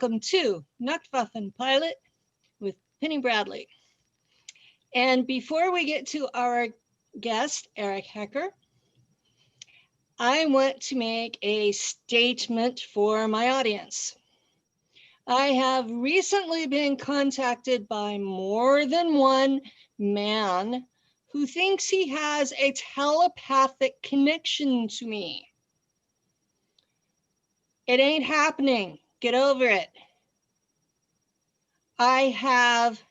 welcome to Waffen Pilot with Penny Bradley. And before we get to our guest, Eric Hecker, I want to make a statement for my audience. I have recently been contacted by more than one man who thinks he has a telepathic connection to me. It ain't happening. Get over it. I have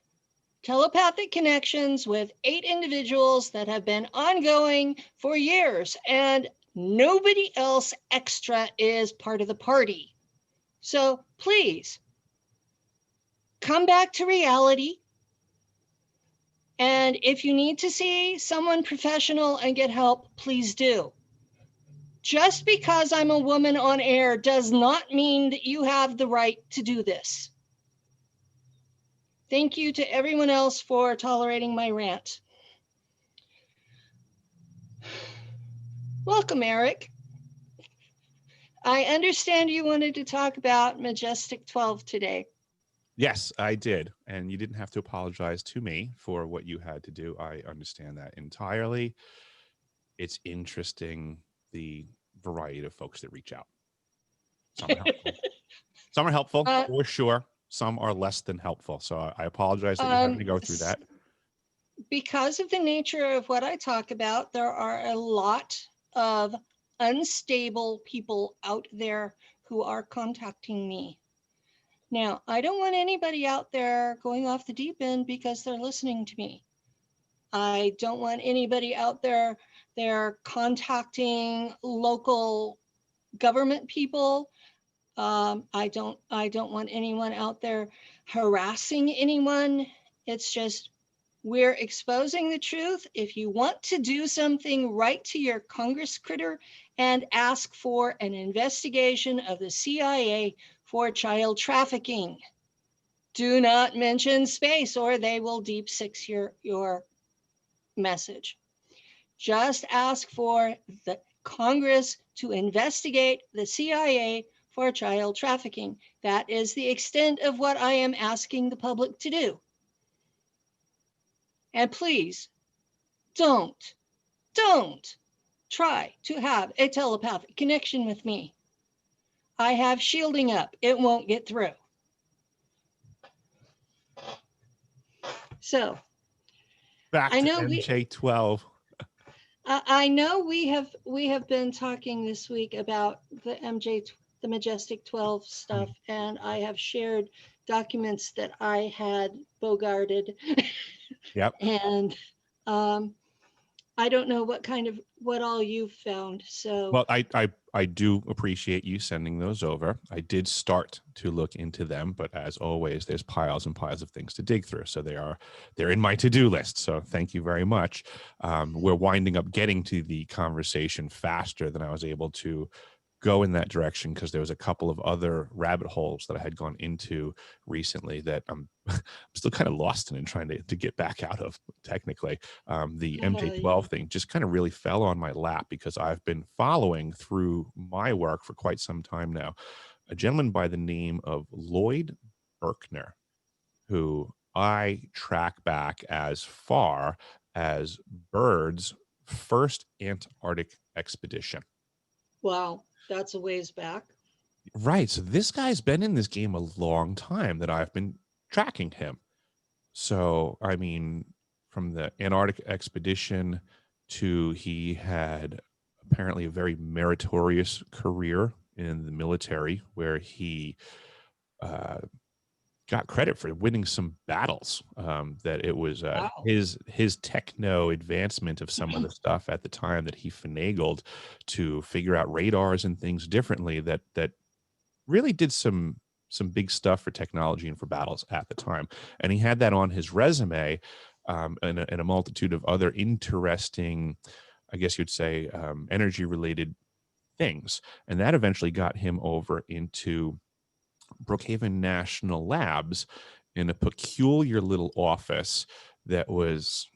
telepathic connections with 8 individuals that have been ongoing for years, and nobody else extra is part of the party. So please come back to reality. And if you need to see someone professional and get help, please do. Just because I'm a woman on air does not mean that you have the right to do this. Thank you to everyone else for tolerating my rant. Welcome, Eric. I understand you wanted to talk about Majestic 12 today. Yes, I did. And you didn't have to apologize to me for what you had to do. I understand that entirely. It's interesting, the variety of folks that reach out. Some are helpful. Some are helpful, for sure. Some are less than helpful. So I apologize that you're having to go through that. Because of the nature of what I talk about, there are a lot of unstable people out there who are contacting me. Now, I don't want anybody out there going off the deep end because they're listening to me. I don't want anybody out there, they're contacting local government people. I don't want anyone out there harassing anyone. It's just, we're exposing the truth. If you want to do something, write to your Congress critter and ask for an investigation of the CIA for child trafficking. Do not mention space or they will deep six your message. Just ask for the Congress to investigate the CIA for child trafficking. That is the extent of what I am asking the public to do. And please, don't try to have a telepathic connection with me. I have shielding up. It won't get through. So, back to MJ12. I know we have been talking this week about the Majestic 12 stuff, and I have shared documents that I had bogarted. Yep. And I don't know what all you've found. So well, I do appreciate you sending those over. I did start to look into them, but as always, there's piles and piles of things to dig through. So they're in my to-do list. So thank you very much. We're winding up getting to the conversation faster than I was able to go in that direction, because there was a couple of other rabbit holes that I had gone into recently that I'm still kind of lost in and trying to get back out of. Technically, the MJ12 thing just kind of really fell on my lap because I've been following through my work for quite some time now a gentleman by the name of Lloyd Berkner, who I track back as far as Byrd's first Antarctic expedition. Wow. That's a ways back. Right. So this guy's been in this game a long time that I've been tracking him. So, I mean, from the Antarctic expedition to he had apparently a very meritorious career in the military where he got credit for winning some battles, that it was Wow. his techno advancement of some of the stuff at the time that he finagled to figure out radars and things differently that really did some big stuff for technology and for battles at the time. And he had that on his resume, and a multitude of other interesting, I guess you'd say, energy related things. And that eventually got him over into Brookhaven National Labs in a peculiar little office that was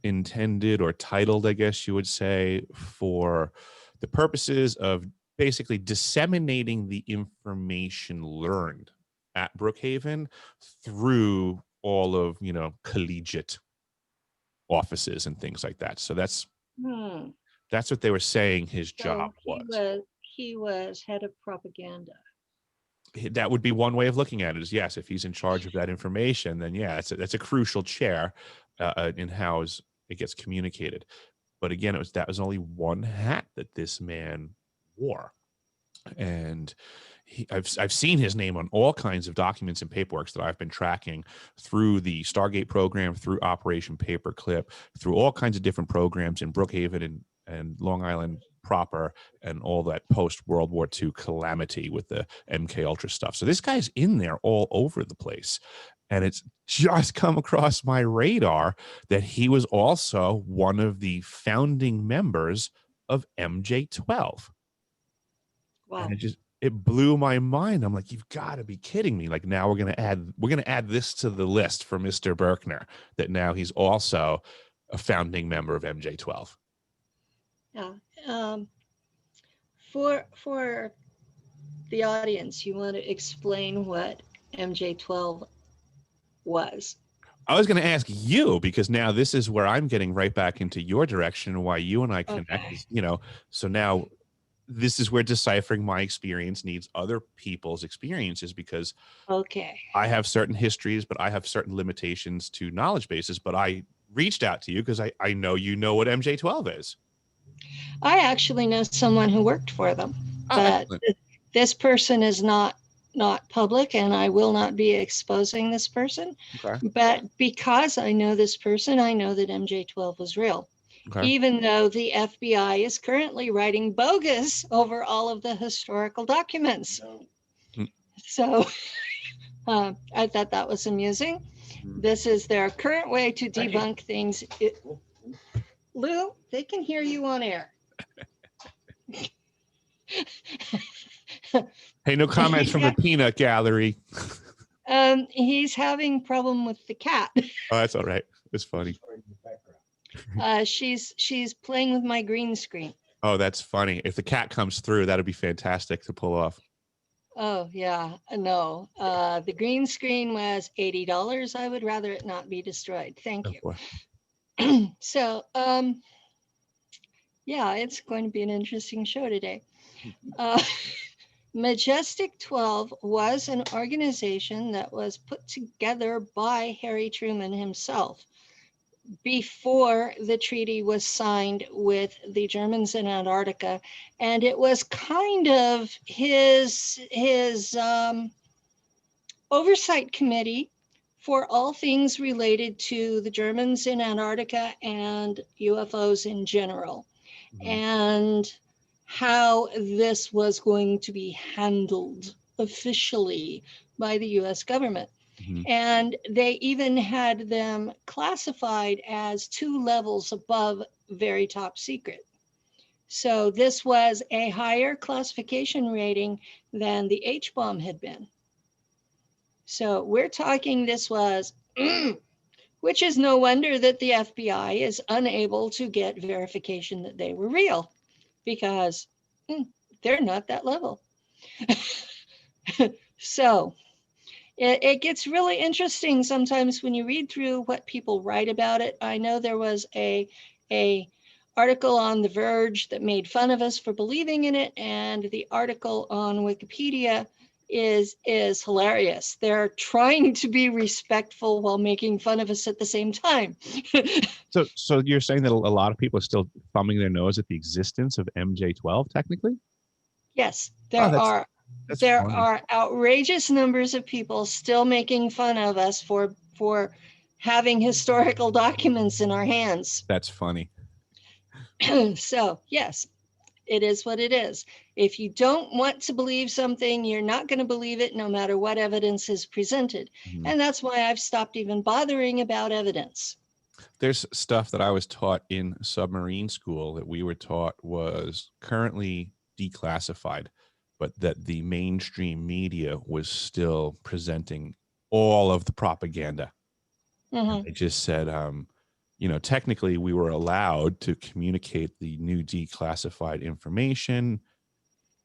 intended or titled, I guess you would say, for the purposes of basically disseminating the information learned at Brookhaven through all of, collegiate offices and things like that. So that's Hmm. what they were saying his job So was. he was head of propaganda. That would be one way of looking at it, is yes, if he's in charge of that information, then yeah, that's a crucial chair in how it gets communicated. But again, that was only one hat that this man wore. And I've seen his name on all kinds of documents and paperwork that I've been tracking through the Stargate program, through Operation Paperclip, through all kinds of different programs in Brookhaven and Long Island proper, and all that post World War II calamity with the MK Ultra stuff. So this guy's in there all over the place. And it's just come across my radar that he was also one of the founding members of MJ12. Wow. And it blew my mind. I'm like, you've got to be kidding me. Like, now we're going to add this to the list for Mr. Berkner, that now he's also a founding member of MJ12. Yeah. For the audience, you want to explain what MJ12 was? I was going to ask you, because now this is where I'm getting right back into your direction, and why you and I connect. Okay. So now this is where Deciphering My Experience needs other people's experiences, because Okay. I have certain histories, but I have certain limitations to knowledge bases. But I reached out to you because I know you know what MJ12 is. I actually know someone who worked for them, Oh, but excellent. this person is not public, and I will not be exposing this person. Okay. But because I know this person, I know that MJ12 was real. Okay. Even though the FBI is currently writing bogus over all of the historical documents. Mm. So I thought that was amusing. This is their current way to debunk things. Lou, they can hear you on air. Hey, no comments from the peanut gallery. He's having problem with the cat. Oh, that's all right. It's funny. She's playing with my green screen. Oh, that's funny. If the cat comes through, that'd be fantastic to pull off. Oh yeah, no. The green screen was $80. I would rather it not be destroyed. Thank you. So, yeah, it's going to be an interesting show today. Majestic 12 was an organization that was put together by Harry Truman himself before the treaty was signed with the Germans in Antarctica, and it was kind of his oversight committee for all things related to the Germans in Antarctica and UFOs in general, and how this was going to be handled officially by the US government. And they even had them classified as 2 levels above very top secret. So this was a higher classification rating than the H-bomb had been. So we're talking, this was, which is no wonder that the FBI is unable to get verification that they were real, because they're not that level. So it gets really interesting sometimes when you read through what people write about it. I know there was a article on The Verge that made fun of us for believing in it, and the article on Wikipedia is hilarious. They're trying to be respectful while making fun of us at the same time. So you're saying that a lot of people are still thumbing their nose at the existence of MJ12, technically? Yes, there are outrageous numbers of people still making fun of us for having historical documents in our hands. That's funny. So yes, it is what it is. If you don't want to believe something, you're not going to believe it no matter what evidence is presented. And that's why I've stopped even bothering about evidence. There's stuff that I was taught in submarine school that we were taught was currently declassified, but that the mainstream media was still presenting all of the propaganda. They just said, technically we were allowed to communicate the new declassified information.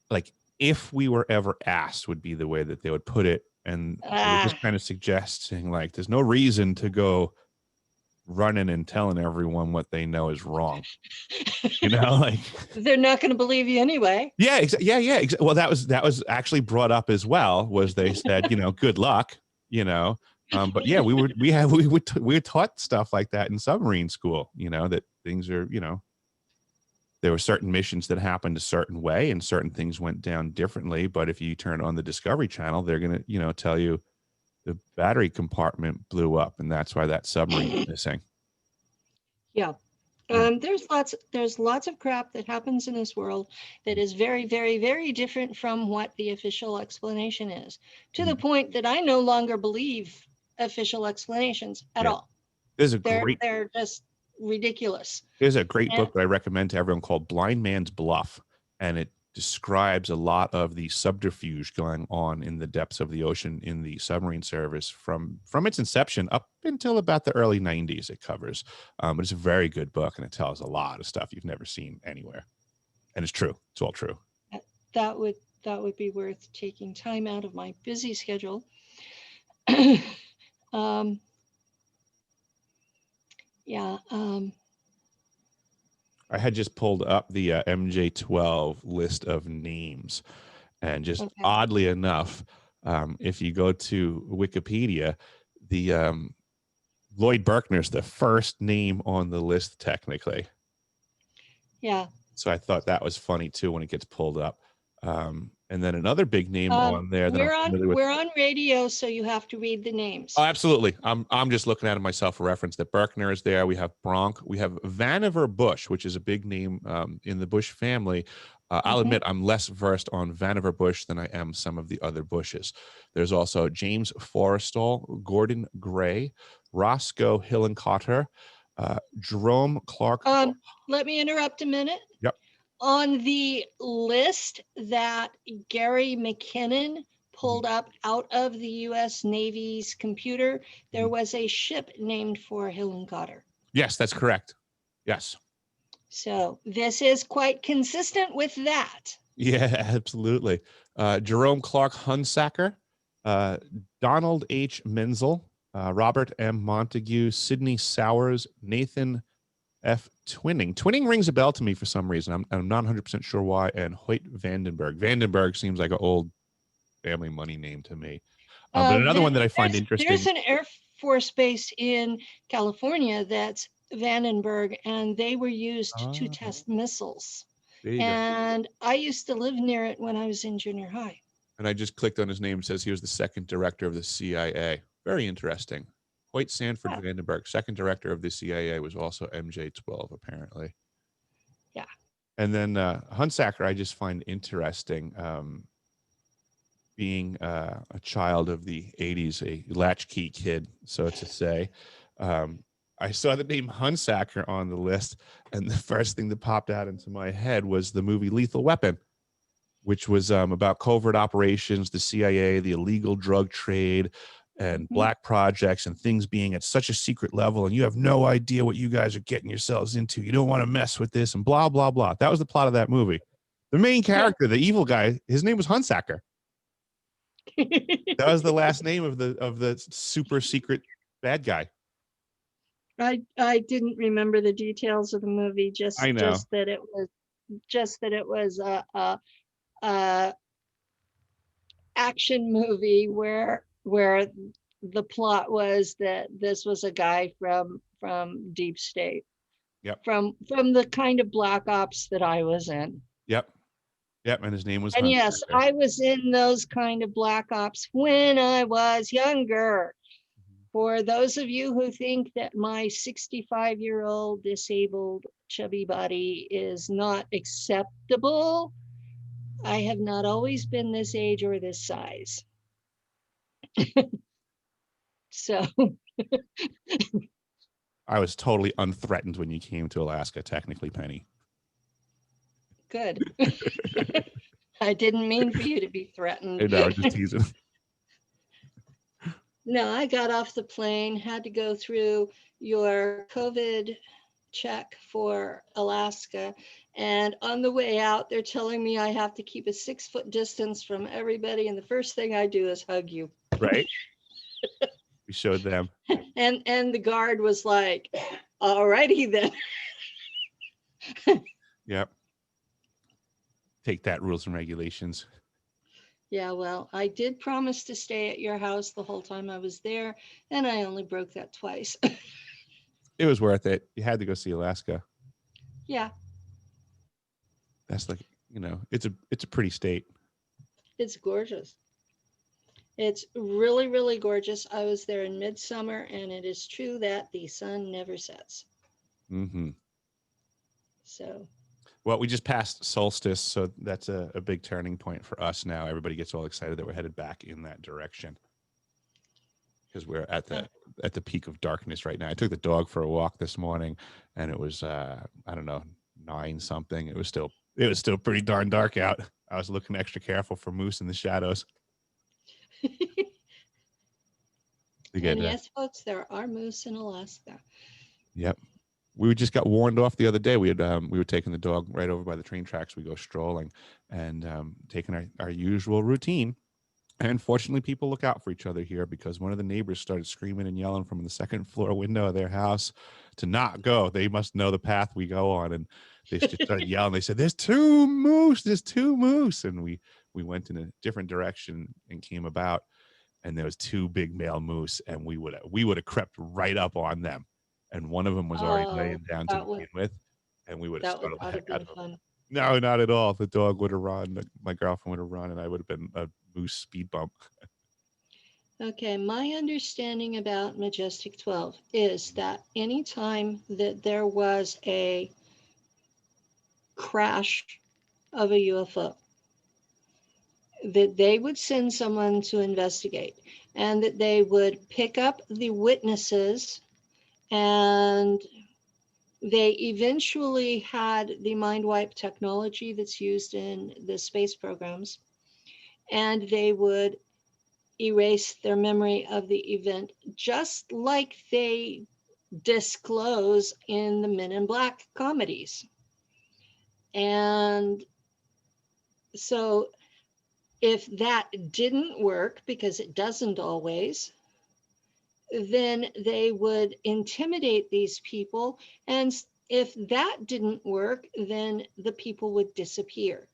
Like, if we were ever asked, would be the way that they would put it, And they were Ah. just kind of suggesting like there's no reason to go running and telling everyone what they know is wrong. Like They're not going to believe you anyway. yeah, well, that was actually brought up as well, was they said, good luck, but yeah, we were taught stuff like that in submarine school, that things are, there were certain missions that happened a certain way and certain things went down differently. But if you turn on the Discovery Channel, they're going to, tell you the battery compartment blew up and that's why that submarine is missing. Yeah. There's lots of crap that happens in this world that is very, very, very different from what the official explanation is, to the point that I no longer believe official explanations at all. They're just ridiculous. There's a great book that I recommend to everyone called Blind Man's Bluff, and it describes a lot of the subterfuge going on in the depths of the ocean in the submarine service from its inception up until about the early 90s. It covers, but it's a very good book, and it tells a lot of stuff you've never seen anywhere, and it's true. It's all true. That would be worth taking time out of my busy schedule. I had just pulled up the MJ12 list of names, and just oddly enough, if you go to Wikipedia, the Lloyd Berkner's the first name on the list technically. Yeah. So I thought that was funny too when it gets pulled up. And then another big name on there that we're on radio, so you have to read the names. Oh, absolutely. I'm just looking at it myself for reference that Berkner is there. We have Bronk. We have Vannevar Bush, which is a big name in the Bush family. I'll admit I'm less versed on Vannevar Bush than I am some of the other Bushes. There's also James Forrestal, Gordon Gray, Roscoe Hillencotter, Jerome Clark. Let me interrupt a minute. Yep. On the list that Gary McKinnon pulled up out of the U.S. Navy's computer, there was a ship named for Hillencotter. Yes, that's correct. Yes. So this is quite consistent with that. Yeah, absolutely. Jerome Clark Hunsaker, Donald H. Menzel, Robert M. Montague, Sidney Sowers, Nathan F. Twinning. Twinning rings a bell to me for some reason. I'm not 100% sure why. And Hoyt Vandenberg. Vandenberg seems like an old family money name to me. But another one that I find interesting. There's an Air Force base in California that's Vandenberg, and they were used to test missiles. And I used to live near it when I was in junior high. And I just clicked on his name. It says he was the second director of the CIA. Very interesting. Hoyt Sanford Vandenberg, second director of the CIA, was also MJ12, apparently. Yeah. And then Hunsaker, I just find interesting, being a child of the 80s, a latchkey kid, so to say. I saw the name Hunsaker on the list, and the first thing that popped out into my head was the movie Lethal Weapon, which was about covert operations, the CIA, the illegal drug trade, and black projects and things being at such a secret level, and you have no idea what you guys are getting yourselves into. You don't want to mess with this, and blah, blah, blah. That was the plot of that movie. The main character, the evil guy, his name was Hunsaker. That was the last name of the super secret bad guy. I didn't remember the details of the movie, just that it was a action movie where the plot was that this was a guy from deep state. Yep. From the kind of black ops that I was in. Yep. And his name was And yes, I was in those kind of black ops when I was younger. For those of you who think that my 65-year-old disabled chubby body is not acceptable, I have not always been this age or this size. So I was totally unthreatened when you came to Alaska, technically, Penny. Good. I didn't mean for you to be threatened. No, I'm just teasing. No, I got off the plane, had to go through your COVID check for Alaska, And on the way out, they're telling me I have to keep a 6-foot distance from everybody. And the first thing I do is hug you. Right. We showed them. And the guard was like, all righty then. Yep. Take that, rules and regulations. Yeah, well, I did promise to stay at your house the whole time I was there, and I only broke that twice. It was worth it. You had to go see Alaska. Yeah, That's like, it's a pretty state. it's gorgeous. It's really, really gorgeous. I was there in midsummer, and it is true that the sun never sets. Mm-hmm. So, Well, we just passed solstice, so that's a big turning point for us now. Everybody gets all excited that we're headed back in that direction because we're at the peak of darkness right now. I took the dog for a walk this morning, and it was I don't know, 9 something. It was still pretty darn dark out. I was looking extra careful for moose in the shadows. and yes, folks, there are moose in Alaska. Yep. We just got warned off the other day. We were taking the dog right over by the train tracks. We go strolling and taking our usual routine. And fortunately, people look out for each other here because one of the neighbors started screaming and yelling from the second floor window of their house to not go. They must know the path we go on. And they just started yelling. They said, "There's 2 moose. There's 2 moose." And we went in a different direction and came about. And there was 2 big male moose. And we would have crept right up on them. And one of them was already laying down to begin with. And we would have startled the heck out of him. Fun. No, not at all. The dog would have run. My girlfriend would have run. And I would have been a moose speed bump. Okay, my understanding about Majestic 12 is that anytime that there was a crash of a UFO, that they would send someone to investigate, and that they would pick up the witnesses, and they eventually had the mind wipe technology that's used in the space programs, and they would erase their memory of the event, just like they disclose in the Men in Black comedies. And so if that didn't work, because it doesn't always, then they would intimidate these people. And if that didn't work, then the people would disappear.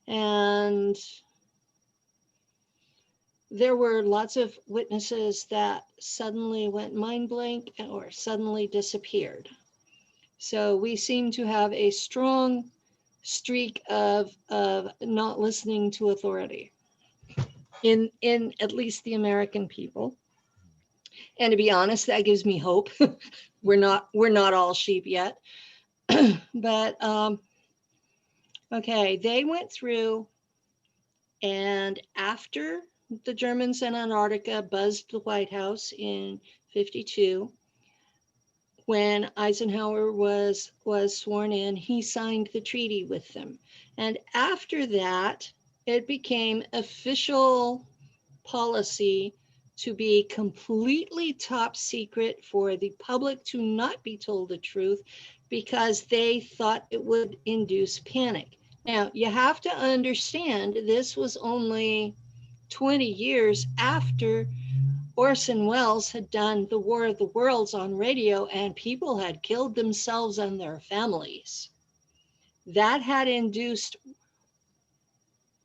And there were lots of witnesses that suddenly went mind blank or suddenly disappeared. So we seem to have a strong streak of not listening to authority in at least the American people. And to be honest, that gives me hope. We're not all sheep yet. But okay, they went through, and after the Germans in Antarctica buzzed the White House in 52, when Eisenhower was sworn in, he signed the treaty with them. And after that, it became official policy to be completely top secret, for the public to not be told the truth, because they thought it would induce panic. Now, you have to understand, this was only 20 years after Orson Welles had done The War of the Worlds on radio, and people had killed themselves and their families. That had induced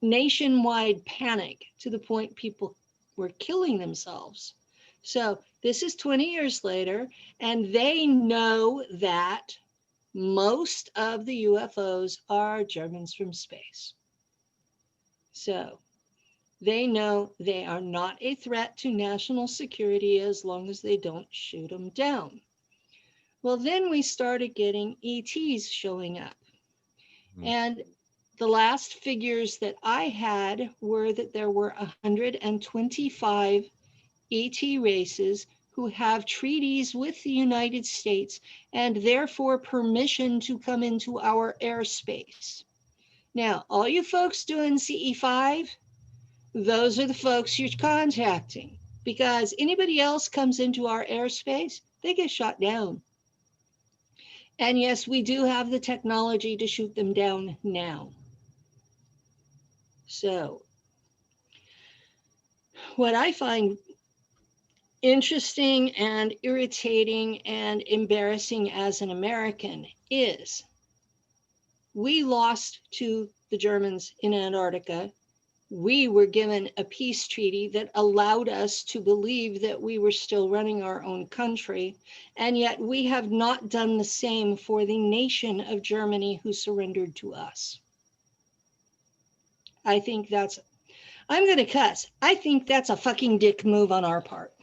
nationwide panic to the point people were killing themselves. So this is 20 years later, and they know that most of the UFOs are Germans from space. So they know they are not a threat to national security as long as they don't shoot them down. Well, then we started getting ETs showing up. And the last figures that I had were that there were 125 ET races who have treaties with the United States and therefore permission to come into our airspace. Now, all you folks doing CE5, those are the folks you're contacting, because anybody else comes into our airspace, they get shot down. And yes, we do have the technology to shoot them down now. So, what I find interesting and irritating and embarrassing as an American is we lost to the Germans in Antarctica. We were given a peace treaty that allowed us to believe that we were still running our own country. And yet we have not done the same for the nation of Germany who surrendered to us. I think that's, I'm going to cuss. I think that's a fucking dick move on our part.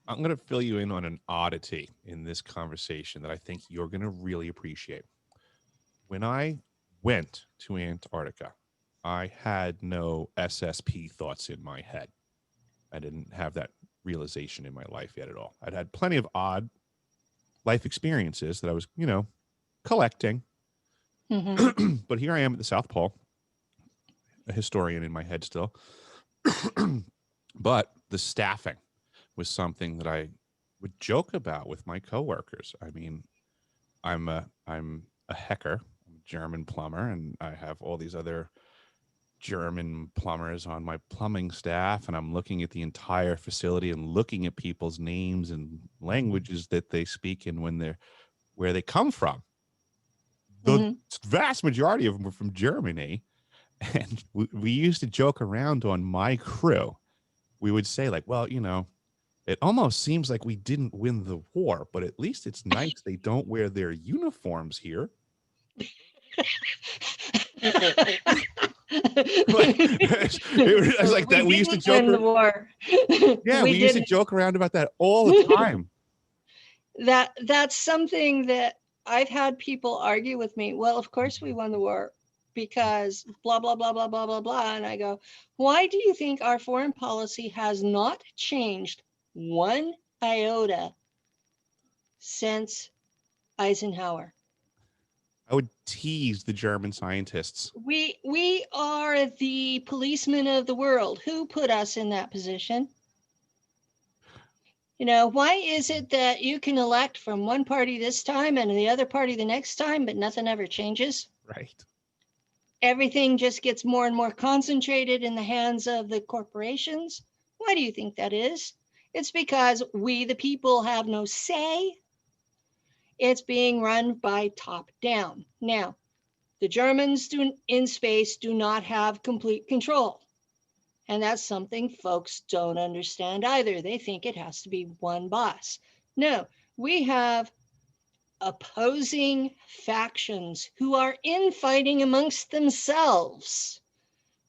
I'm going to fill you in on an oddity in this conversation that I think you're going to really appreciate. When I went to Antarctica, I had no SSP thoughts in my head. I didn't have that realization in my life yet at all. I'd had plenty of odd life experiences that I was, collecting. Mm-hmm. But here I am at the South Pole, a historian in my head still. But the staffing was something that I would joke about with my coworkers. I mean, I'm a hacker, I'm a German plumber, and I have all these other German plumbers on my plumbing staff, and I'm looking at the entire facility and looking at people's names and languages that they speak in where they come from. The vast majority of them were from Germany, and we used to joke around on my crew. We would say, like, well, it almost seems like we didn't win the war, but at least it's nice they don't wear their uniforms here. It was like that. We used to joke win the war. Yeah, we used to joke around about that all the time. That's something that I've had people argue with me. Well, of course we won the war because blah, blah, blah, blah, blah, blah, blah. And I go, why do you think our foreign policy has not changed one iota since Eisenhower? I would tease the German scientists. We are the policemen of the world. Who put us in that position? Why is it that you can elect from one party this time and the other party the next time, but nothing ever changes? Right. Everything just gets more and more concentrated in the hands of the corporations. Why do you think that is? It's because we, the people, have no say. It's being run by top down. Now, the Germans in space do not have complete control. And that's something folks don't understand either. They think it has to be one boss. No, we have opposing factions who are infighting amongst themselves,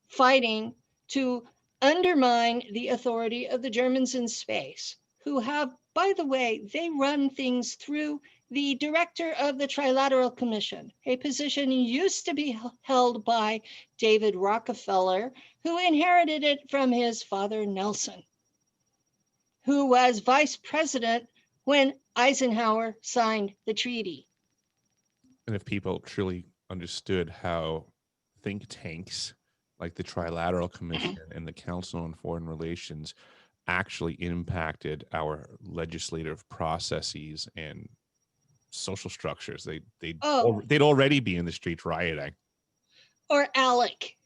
fighting to undermine the authority of the Germans in space, who have, by the way, they run things through the director of the Trilateral Commission, a position used to be held by David Rockefeller, who inherited it from his father, Nelson, who was vice president when Eisenhower signed the treaty. And if people truly understood how think tanks like the Trilateral Commission and the Council on Foreign Relations actually impacted our legislative processes and social structures, they'd already be in the streets rioting. Or ALEC.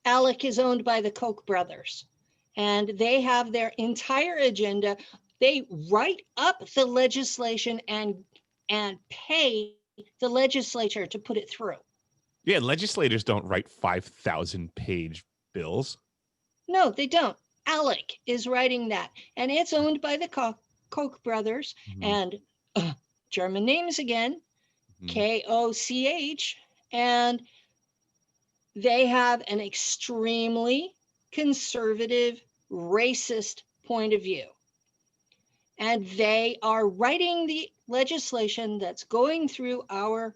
ALEC is owned by the Koch brothers, and they have their entire agenda. They write up the legislation and pay the legislature to put it through. Yeah, legislators don't write 5,000-page bills. No, they don't. ALEC is writing that, and it's owned by the Koch brothers, and German names again, KOCH, and they have an extremely conservative, racist point of view. And they are writing the legislation that's going through our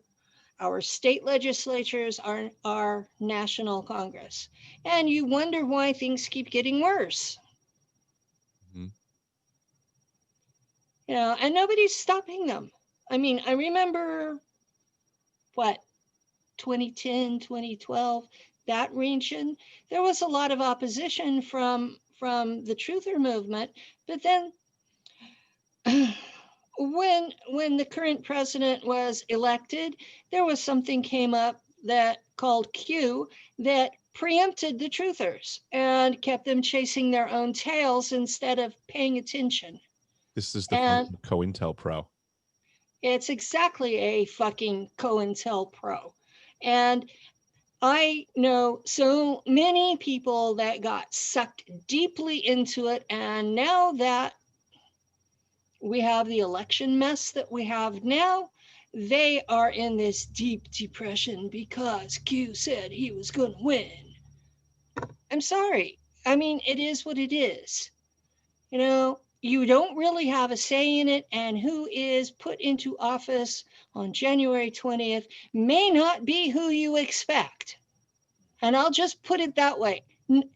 state legislatures, our national Congress. And you wonder why things keep getting worse. And nobody's stopping them. I mean, I remember 2010, 2012, that region, there was a lot of opposition from the truther movement, but then when the current president was elected, there was something came up that called Q that preempted the truthers and kept them chasing their own tails instead of paying attention. This is the fun And of COINTELPRO. it's exactly a fucking COINTELPRO. And I know so many people that got sucked deeply into it. And now that we have the election mess that we have now, they are in this deep depression because Q said he was going to win. I'm sorry. I mean, it is what it is. You know, you don't really have a say in it, and who is put into office on January 20th may not be who you expect. And I'll just put it that way.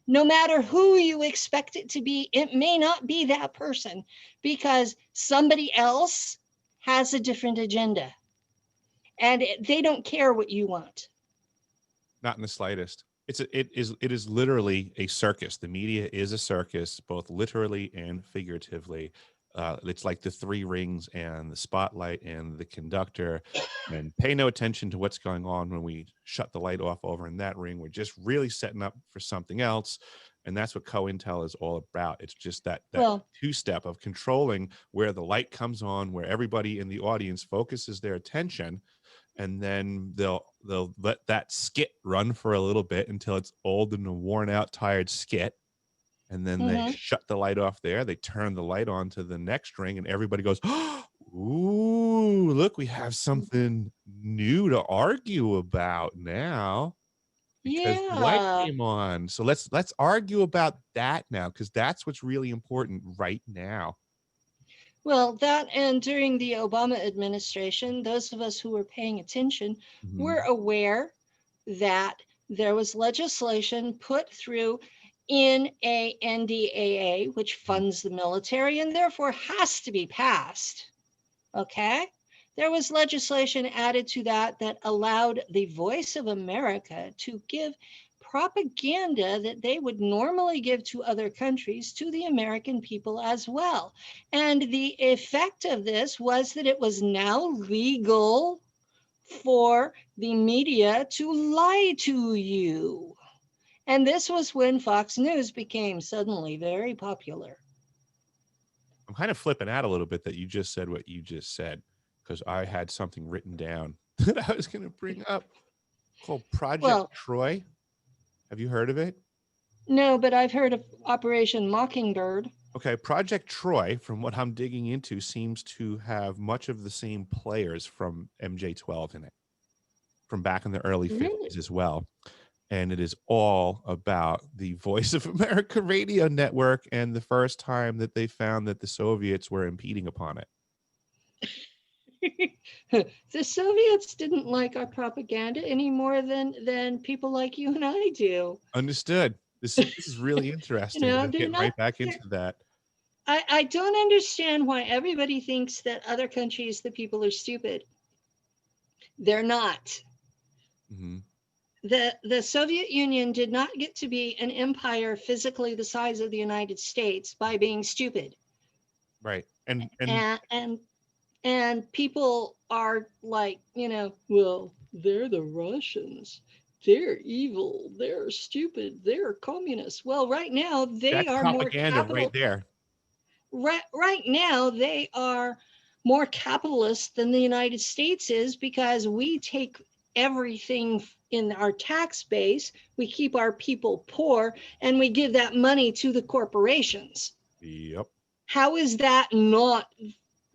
No matter who you expect it to be, it may not be that person because somebody else has a different agenda and they don't care what you want. Not in the slightest. It is literally a circus. The media is a circus, both literally and figuratively. It's like the three rings and the spotlight and the conductor. And pay no attention to what's going on when we shut the light off over in that ring. We're just really setting up for something else. And that's what COINTEL is all about. It's just that Well, two-step of controlling where the light comes on, where everybody in the audience focuses their attention, and then they'll let that skit run for a little bit until it's old and a worn out, tired skit. And then they shut the light off there. They turn the light on to the next ring, and everybody goes, ooh, look, we have something new to argue about now because the light yeah. came on. So let's argue about that now, because that's what's really important right now. Well, that and during the Obama administration, those of us who were paying attention were aware that there was legislation put through in a NDAA, which funds the military and therefore has to be passed. Okay? There was legislation added to that that allowed the Voice of America to give propaganda that they would normally give to other countries to the American people as well. And the effect of this was that it was now legal for the media to lie to you. And this was when Fox News became suddenly very popular. I'm kind of flipping out a little bit that you just said what you just said, because I had something written down that I was going to bring up called Project Troy. Have you heard of it? No, but I've heard of Operation Mockingbird. Okay, Project Troy, from what I'm digging into, seems to have much of the same players from MJ12 in it, from back in the early 50s as well. And it is all about the Voice of America radio network and the first time that they found that the Soviets were impeding upon it. The Soviets didn't like our propaganda any more than people like you and I do. Understood. This is really interesting. You know, We'll get right back into that. I don't understand why everybody thinks that other countries, the people are stupid. They're not. The Soviet Union did not get to be an empire physically the size of the United States by being stupid. Right. And people are like, you know, well, they're the Russians. They're evil. They're stupid. They're communists. Well, right now they are more capital. Right there. Right now they are more capitalist than the United States is because we take everything in our tax base, we keep our people poor, and we give that money to the corporations. Yep. How is that not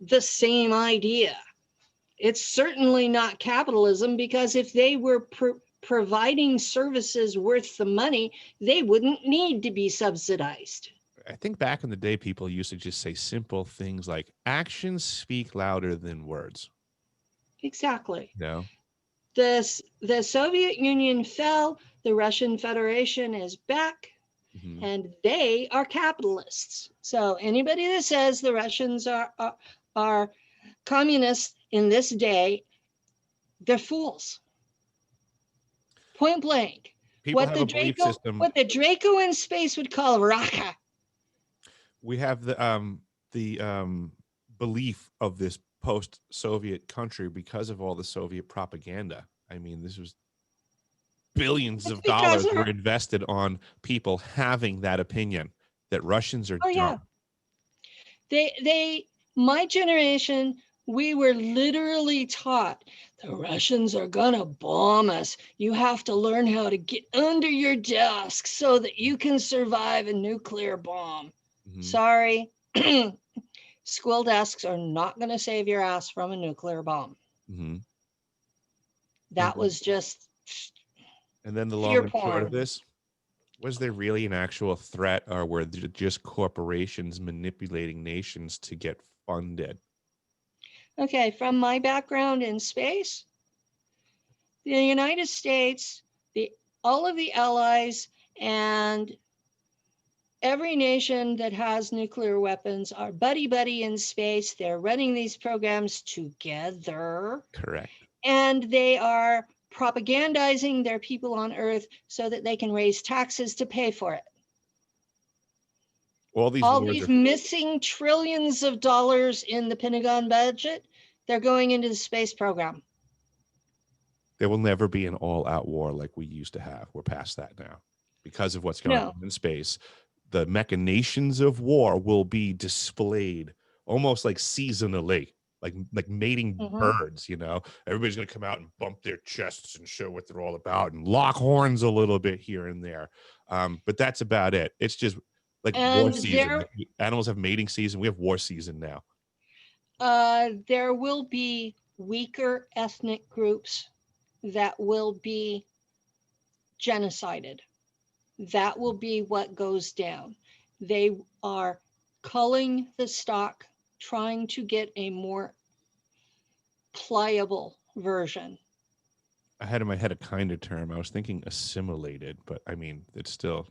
the same idea? It's certainly not capitalism, because if they were providing services worth the money, they wouldn't need to be subsidized. I think back in the day, people used to just say simple things like actions speak louder than words. Exactly. No. The Soviet Union fell, the Russian Federation is back, and they are capitalists. So anybody that says the Russians are communists in this day, they're fools. Point blank. People have a belief system. What the Draco in space would call raka. We have the belief of this post-Soviet country because of all the Soviet propaganda. I mean, this was billions It's of because dollars of, were invested on people having that opinion that Russians are oh yeah, dumb. my generation, we were literally taught the Russians are gonna bomb us. You have to learn how to get under your desk so that you can survive a nuclear bomb. Mhm. Sorry, school desks are not gonna save your ass from a nuclear bomb. Mm-hmm. That was just And then the long fear and short of porn. this, was there really an actual threat, or were there just corporations manipulating nations to get funded? Okay, from my background in space, the United States, the all of the allies, and every nation that has nuclear weapons are buddy-buddy in space. They're running these programs together, Correct. and they are propagandizing their people on Earth so that they can raise taxes to pay for it. All these All wars these are, missing trillions of dollars in the Pentagon budget, they're going into the space program. there will never be an all-out war like we used to have. We're past that now. Because of what's going No. on in space, the machinations of war will be displayed almost like seasonally, like mating Mm-hmm. birds, you know. Everybody's going to come out and bump their chests and show what they're all about and lock horns a little bit here and there. But that's about it. It's just like war And season. Like, animals have mating season. We have war season now. there will be weaker ethnic groups that will be genocided. That will be what goes down. They are culling the stock, trying to get a more pliable version. I had in my head a kinder term. I was thinking assimilated, but I mean, it's still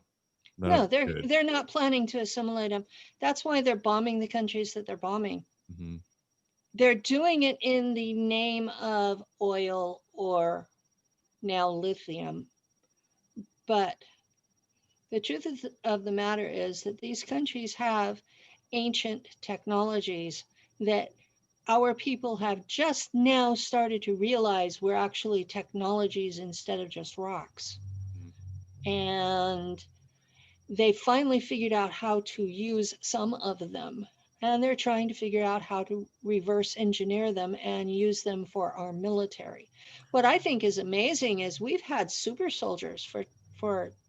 none of No, it's good. they're not planning to assimilate them. That's why they're bombing the countries that they're bombing. Mm-hmm. They're doing it in the name of oil or now lithium. But the truth of the matter is that these countries have ancient technologies that our people have just now started to realize we're actually technologies instead of just rocks. And they finally figured out how to use some of them. And they're trying to figure out how to reverse engineer them and use them for our military. What I think is amazing is we've had super soldiers for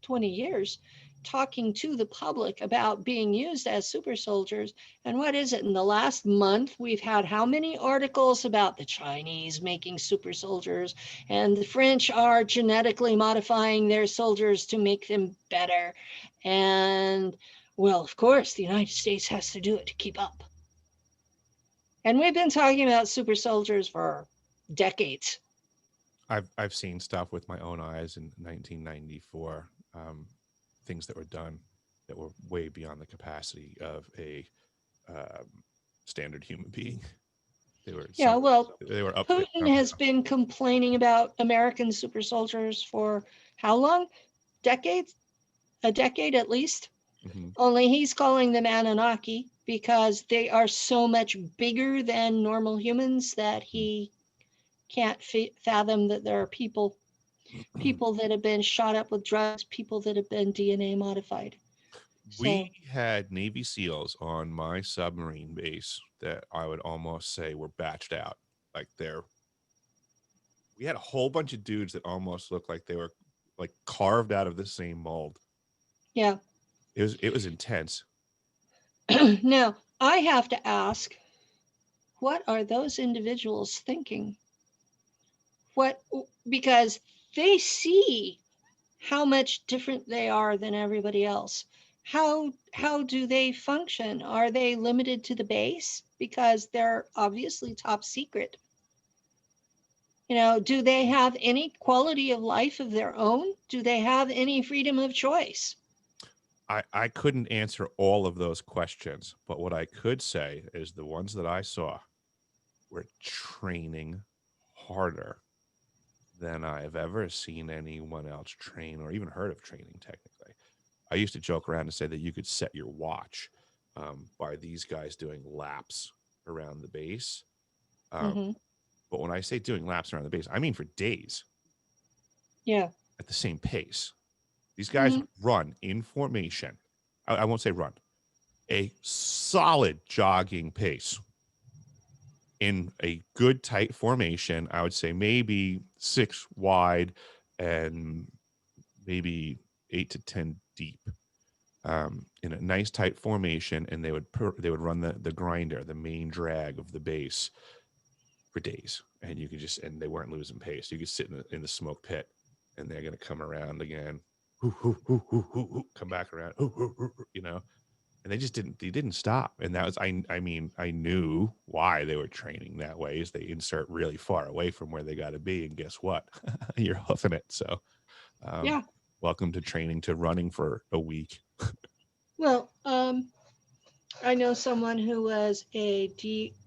20 years talking to the public about being used as super soldiers. And what is it? In the last month, we've had how many articles about the Chinese making super soldiers, and the French are genetically modifying their soldiers to make them better. And well, of course, the United States has to do it to keep up. And we've been talking about super soldiers for decades. I've seen stuff with my own eyes in 1994, things that were done that were way beyond the capacity of a standard human being. Yeah, well, They were up there. Putin has been complaining about American super soldiers for how long? Decades? A decade at least. Mm-hmm. Only he's calling them Anunnaki because they are so much bigger than normal humans that he can't fathom that there are people that have been shot up with drugs, people that have been DNA modified. We had Navy SEALs on my submarine base that I would almost say were batched out. Like we had a whole bunch of dudes that almost looked like they were like carved out of the same mold. Yeah. It was intense. Now, I have to ask, what are those individuals thinking? Because they see how much different they are than everybody else. How do they function? Are they limited to the base because they're obviously top secret? You know, do they have any quality of life of their own? Do they have any freedom of choice? I couldn't answer all of those questions, but what I could say is the ones that I saw were training harder than I've ever seen anyone else train or even heard of training technically. I used to joke around and say that you could set your watch by these guys doing laps around the base. Mm-hmm. But when I say doing laps around the base, I mean for days. Yeah. At the same pace. These guys Mm-hmm. run in formation. I won't say run, a solid jogging pace in a good tight formation. I would say maybe 6 wide and maybe 8 to 10 deep, in a nice tight formation. And they would run the grinder, the main drag of the base, for days. And you could just, and they weren't losing pace. You could sit in the smoke pit, and they're going to come around again, come back around, you know, and they didn't stop. And that was, I mean, I knew why they were training that way, is they insert really far away from where they got to be. And guess what? You're hoofing it. So, Yeah. welcome to training to running for a week. Well, I know someone who was a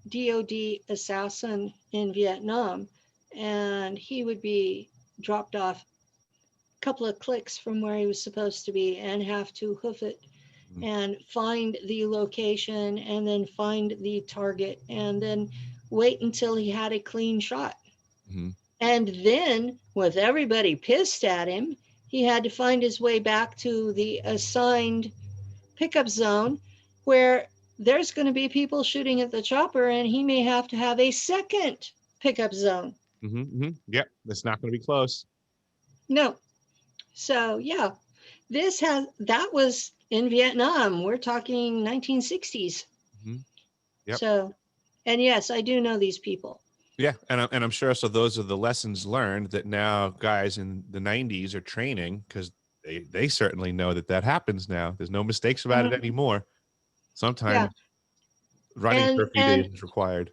DOD assassin in Vietnam, and he would be dropped off a couple of clicks from where he was supposed to be and have to hoof it and find the location and then find the target and then wait until he had a clean shot. Mm-hmm. And then, with everybody pissed at him, he had to find his way back to the assigned pickup zone where there's going to be people shooting at the chopper, and he may have to have a second pickup zone. Mm-hmm. Mm-hmm. Yep, it's not going to be close. No. So, yeah, that was in Vietnam. We're talking 1960s. Mm-hmm. Yep. So, and yes, I do know these people. Yeah, and I'm sure. So those are the lessons learned that now guys in the 90s are training, because they certainly know that happens now. There's no mistakes about it anymore. Sometimes running for a few days is required.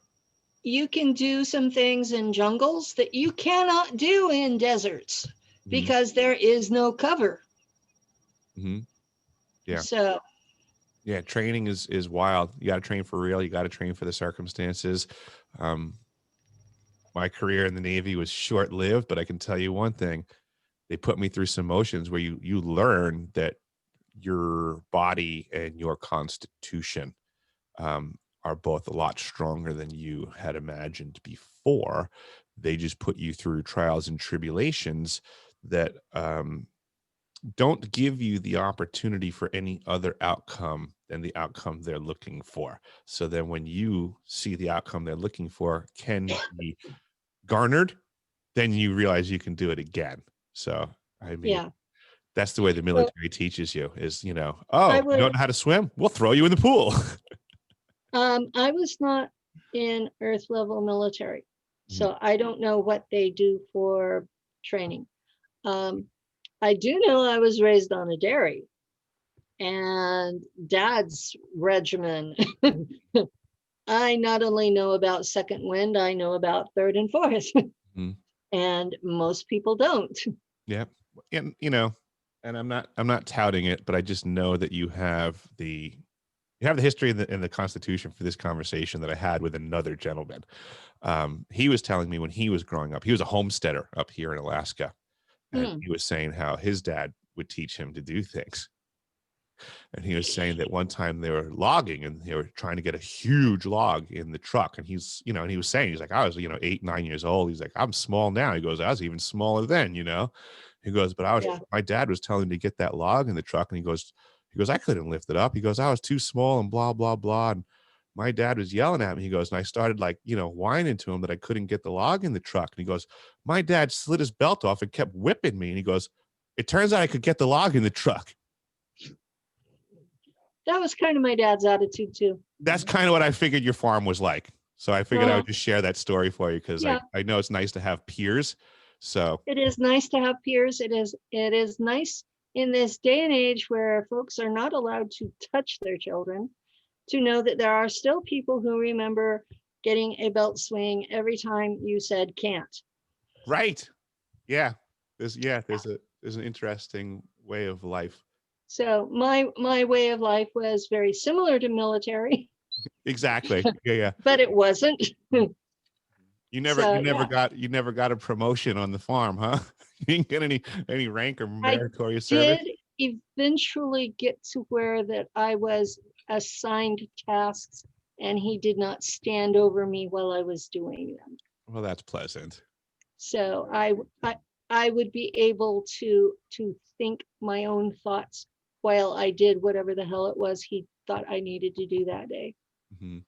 You can do some things in jungles that you cannot do in deserts because there is no cover. Mm-hmm. Yeah. So. Yeah, training is wild. You got to train for real. You got to train for the circumstances. My career in the Navy was short-lived, but I can tell you one thing: they put me through some motions where you learn that your body and your constitution are both a lot stronger than you had imagined before. They just put you through trials and tribulations that don't give you the opportunity for any other outcome than the outcome they're looking for. So then when you see the outcome they're looking for can be garnered, then you realize you can do it again. So, I mean, that's the way the military teaches you, is, you know, you don't know how to swim? We'll throw you in the pool. I was not in Earth level military, so I don't know what they do for training. I do know I was raised on a dairy, and Dad's regimen. I not only know about second wind, I know about third and fourth, and most people don't. Yeah, and you know, and I'm not touting it, but I just know that you have the history in the Constitution for this conversation that I had with another gentleman. He was telling me when he was growing up, he was a homesteader up here in Alaska, and he was saying how his dad would teach him to do things. And he was saying that one time they were logging and they were trying to get a huge log in the truck. And he's, you know, and he was saying, he's like, I was, 8, 9 years old. He's like, I'm small now. He goes, I was even smaller then, He goes, but my dad was telling me to get that log in the truck. And he goes, I couldn't lift it up. He goes, I was too small and blah, blah, blah. And my dad was yelling at me. He goes, and I started whining to him that I couldn't get the log in the truck. And he goes, my dad slid his belt off and kept whipping me. And he goes, it turns out I could get the log in the truck. That was kind of my dad's attitude too. That's kind of what I figured your farm was like. So I figured I would just share that story for you, because I know it's nice to have peers. So it is nice to have peers. It is nice in this day and age where folks are not allowed to touch their children, to know that there are still people who remember getting a belt swing every time you said can't. Right. Yeah. There's an interesting way of life. So my way of life was very similar to military. Exactly. Yeah. But it wasn't. You never got a promotion on the farm, huh? You didn't get any rank or meritorious service? I did eventually get to where that I was assigned tasks and he did not stand over me while I was doing them. Well, that's pleasant. So I would be able to think my own thoughts while I did whatever the hell it was he thought I needed to do that day. Hmm.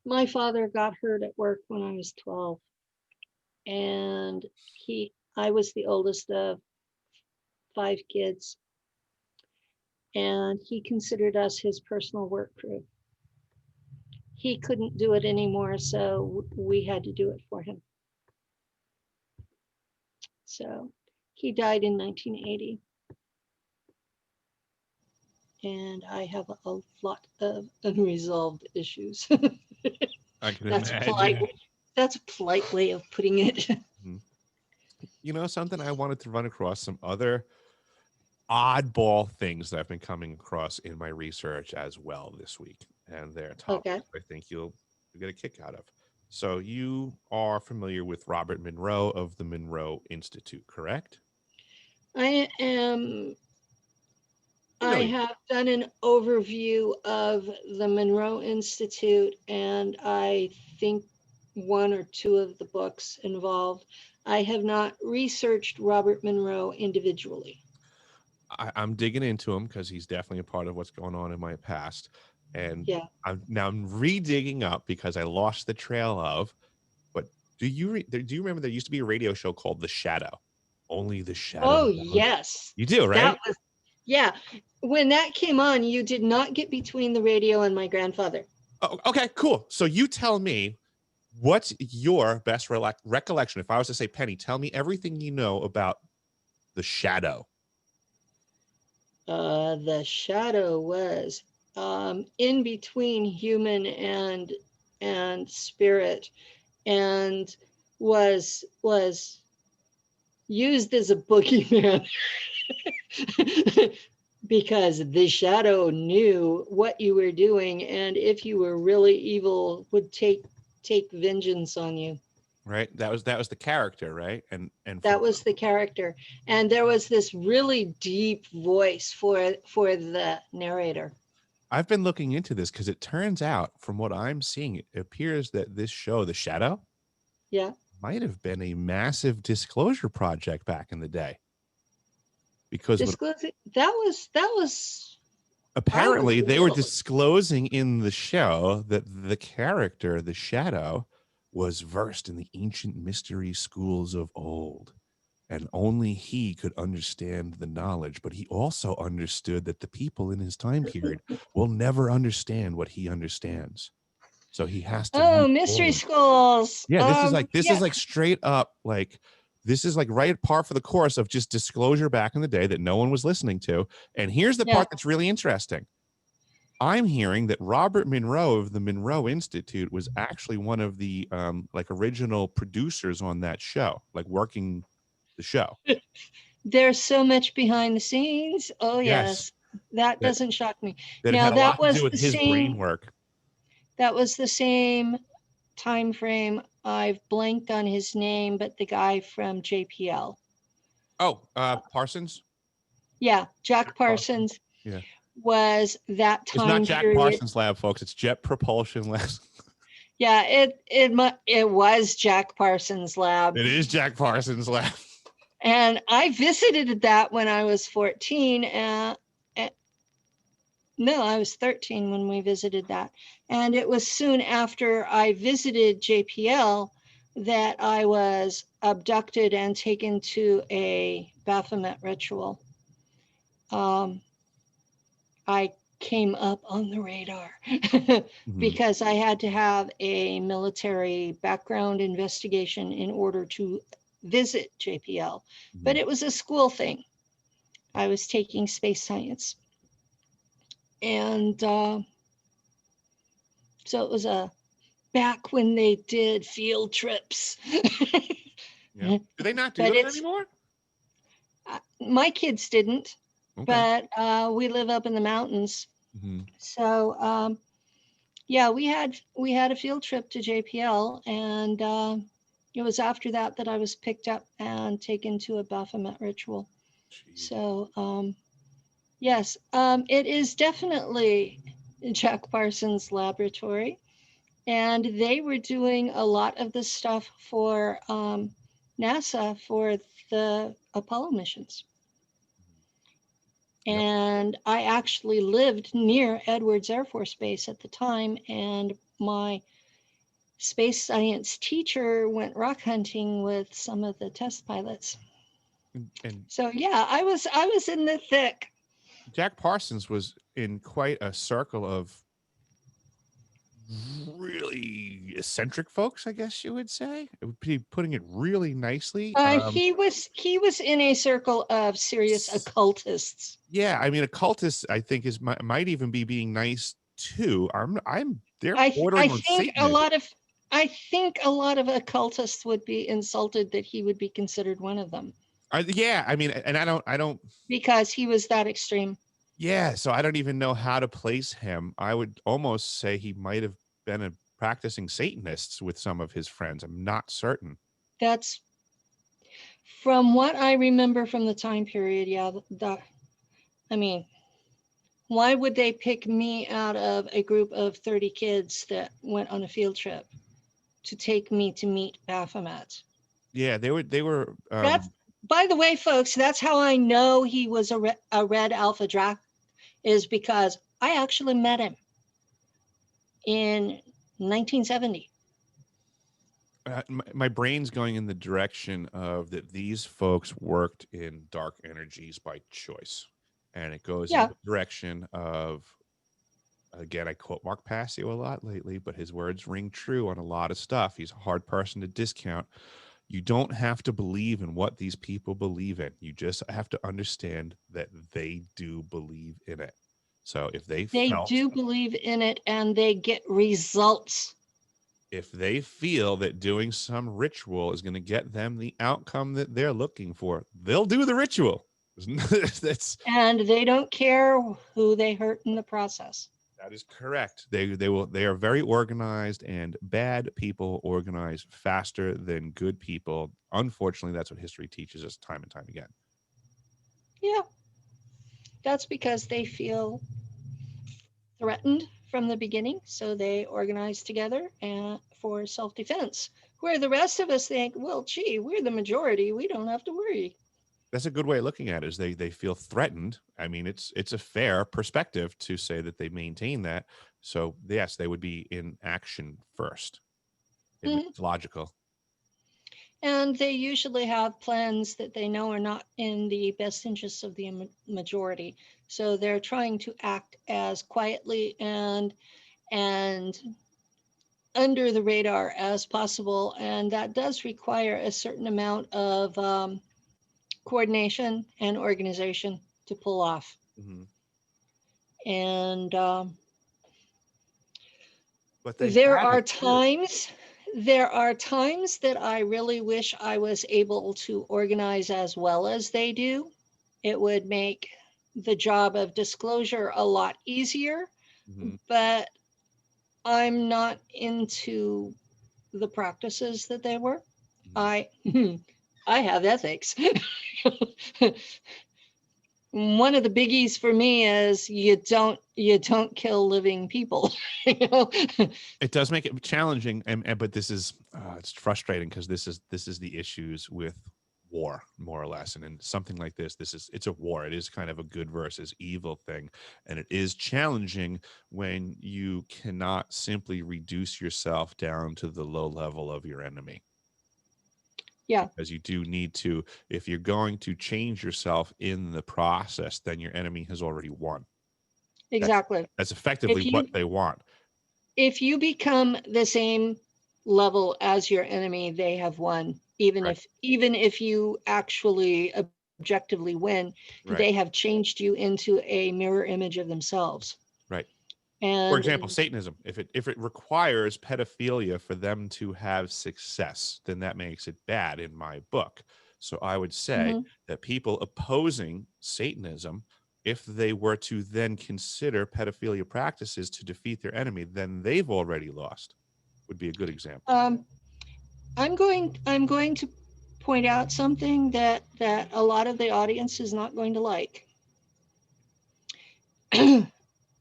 My father got hurt at work when I was 12, and I was the oldest of 5 kids, and he considered us his personal work crew. He couldn't do it anymore, so we had to do it for him. So he died in 1980. And I have a lot of unresolved issues. I can That's imagine. that's a polite way of putting it. Mhm. You know, something I wanted to run across, some other oddball things that I've been coming across in my research as well this week, and they're topics Okay. I think you'll get a kick out of. So you are familiar with Robert Monroe of the Monroe Institute, correct? I am. I Familiar. have done an overview of the Monroe Institute, and I think 1 or 2 of the books involved. I have not researched Robert Monroe individually. I'm digging into him because he's definitely a part of what's going on in my past, and Yeah. I'm re-digging up because I lost the trail of. But do you remember there used to be a radio show called The Shadow? Only the shadow. Oh, yes. You do, right? That was, yeah. When that came on, you did not get between the radio and my grandfather. Oh, okay, cool. So you tell me, what's your best recollection? If I was to say, Penny, tell me everything you know about The Shadow. The shadow was in between human and spirit, and was used as a boogeyman because the shadow knew what you were doing, and if you were really evil, would take vengeance on you. Right, that was the character, right? And That was the character, and there was this really deep voice for the narrator. I've been looking into this because it turns out, from what I'm seeing, it appears that this show, The Shadow, Yeah. might have been a massive disclosure project back in the day. Because that was apparently they were disclosing in the show that the character, the Shadow, was versed in the ancient mystery schools of old, and only he could understand the knowledge. But he also understood that the people in his time period will never understand what he understands. So he has to mystery schools. Yeah, this is like straight up, like, this is like right at par for the course of just disclosure back in the day that no one was listening to. And here's the part that's really interesting. I'm hearing that Robert Monroe of the Monroe Institute was actually one of the like original producers on that show, like working the show. There's so much behind the scenes. Oh yes, that doesn't shock me. Now that was to do with his brain work. That was the same time frame. I've blanked on his name, but the guy from JPL. Oh, Parsons? Yeah, Jack Parsons. Yeah. Was that time period. It's not Jack Parsons Lab, folks. It's Jet Propulsion Lab. Yeah, it was Jack Parsons Lab. It is Jack Parsons Lab. And I visited that when I was 14. No, I was 13 when we visited that. And it was soon after I visited JPL that I was abducted and taken to a Baphomet ritual. I came up on the radar because I had to have a military background investigation in order to visit JPL. But it was a school thing. I was taking space science. And so it was back when they did field trips. Do they not do that anymore? My kids didn't, but we live up in the mountains. So yeah, we had a field trip to JPL, and it was after that I was picked up and taken to a Baphomet ritual. So Yes, it is definitely Jack Parsons' laboratory, and they were doing a lot of the stuff for NASA for the Apollo missions. Yep. And I actually lived near Edwards Air Force Base at the time, and my space science teacher went rock hunting with some of the test pilots. And So yeah, I was in the thick. Jack Parsons was in quite a circle of really eccentric folks, I guess you would say. It would be putting it really nicely. He was in a circle of serious occultists. Yeah, I mean, occultists, I think, might even be being nice too. They're I bordering on think a Satanism. lot of I think a lot of occultists would be insulted that he would be considered one of them Yeah, I mean, and I don't. because he was that extreme. Yeah, so I don't even know how to place him. I would almost say he might have been a practicing Satanist with some of his friends. I'm not certain. That's from what I remember from the time period. Yeah, I mean, why would they pick me out of a group of 30 kids that went on a field trip to take me to meet Baphomet? Yeah, they were That's, by the way, folks, that's how I know he was a red alpha drac, is because I actually met him in 1970. my brain's going in the direction of that these folks worked in dark energies by choice. And it goes in Yeah, the direction of, again, I quote Mark Passio a lot lately, but his words ring true on a lot of stuff. He's a hard person to discount. You don't have to believe in what these people believe in. You just have to understand that they do believe in it. So they do believe in it and they get results. if they feel that doing some ritual is going to get them the outcome that they're looking for, they'll do the ritual. That's And they don't care who they hurt in the process. That is correct. They are very organized, and bad people organize faster than good people. Unfortunately, that's what history teaches us time and time again. Yeah, that's because they feel threatened from the beginning, so they organize together and for self-defense. Where the rest of us think, well, gee, we're the majority, we don't have to worry. That's a good way of looking at it. Is they feel threatened. I mean, it's a fair perspective to say that they maintain that. So yes, they would be in action first. It's logical. And they usually have plans that they know are not in the best interests of the majority. So they're trying to act as quietly and under the radar as possible. And that does require a certain amount of coordination and organization to pull off. And But there are times that I really wish I was able to organize as well as they do. It would make the job of disclosure a lot easier, but I'm not into the practices that they were. I have ethics. One of the biggies for me is you don't kill living people. You know? It does make it challenging, but this is it's frustrating because this is the issues with war, more or less. And in something like this, it's a war. It is kind of a good versus evil thing, and it is challenging when you cannot simply reduce yourself down to the low level of your enemy. Yeah, because you do need to, if you're going to change yourself in the process, then your enemy has already won. exactly. That's effectively what they want. If you become the same level as your enemy, they have won. Even if you actually objectively win, they have changed you into a mirror image of themselves. Right. And for example, Satanism, if it requires pedophilia for them to have success, then that makes it bad in my book. So I would say that people opposing Satanism, if they were to then consider pedophilia practices to defeat their enemy, then they've already lost. Would be a good example. I'm going to point out something that a lot of the audience is not going to like.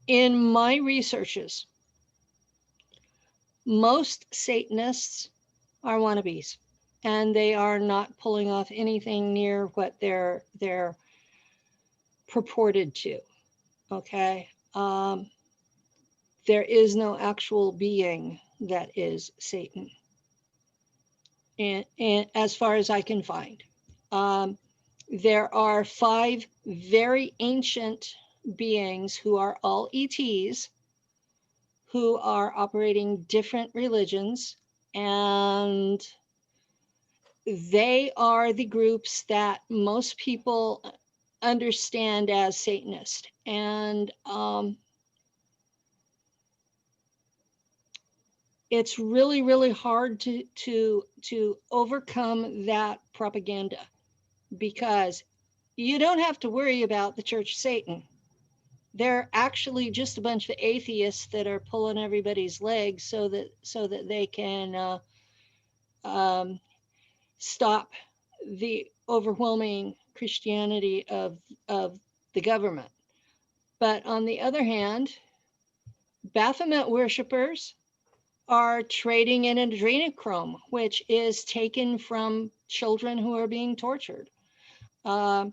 In my researches, most Satanists are wannabes, and they are not pulling off anything near what they're purported to. Okay, there is no actual being that is Satan, and as far as I can find, there are 5 very ancient beings who are all ETs, who are operating different religions, and they are the groups that most people understand as Satanist. And it's really, really hard to overcome that propaganda, because you don't have to worry about the Church of Satan. They're actually just a bunch of atheists that are pulling everybody's legs so that they can um, stop the overwhelming Christianity of the government. But on the other hand, Baphomet worshippers are trading in adrenochrome, which is taken from children who are being tortured. Uh,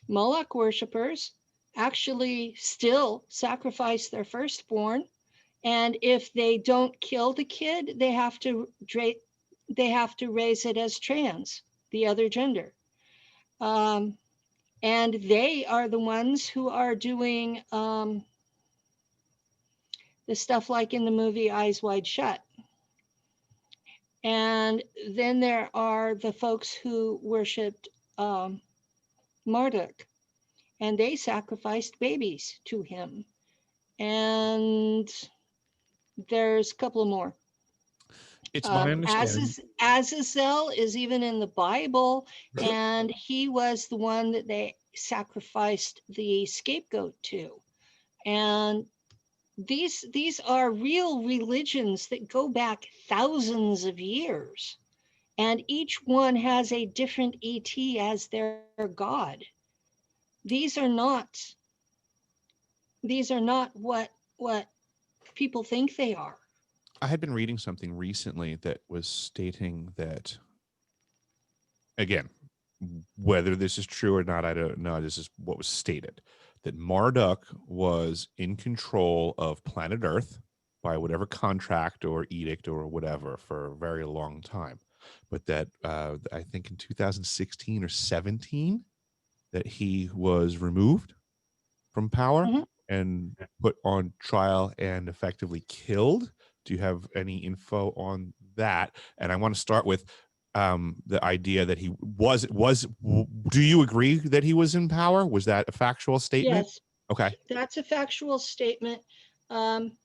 Moloch worshippers actually still sacrifice their firstborn, and if they don't kill the kid, they have to raise it as trans, the other gender. Um, and they are the ones who are doing the stuff like in the movie Eyes Wide Shut. And then there are the folks who worshipped Marduk, and they sacrificed babies to him. And there's a couple more. It's my understanding. Azazel is even in the Bible, and he was the one that they sacrificed the scapegoat to. And these are real religions that go back thousands of years, and each one has a different ET as their god. These are not what people think they are. I had been reading something recently that was stating that, again, whether this is true or not, I don't know. This is what was stated, that Marduk was in control of planet Earth by whatever contract or edict or whatever for a very long time. But that I think in 2016 or 17, that he was removed from power Mhm. and put on trial and effectively killed. Do you have any info on that? And I want to start with the idea that he was. Do you agree that he was in power? Was that a factual statement? Yes, Okay. that's a factual statement. Um,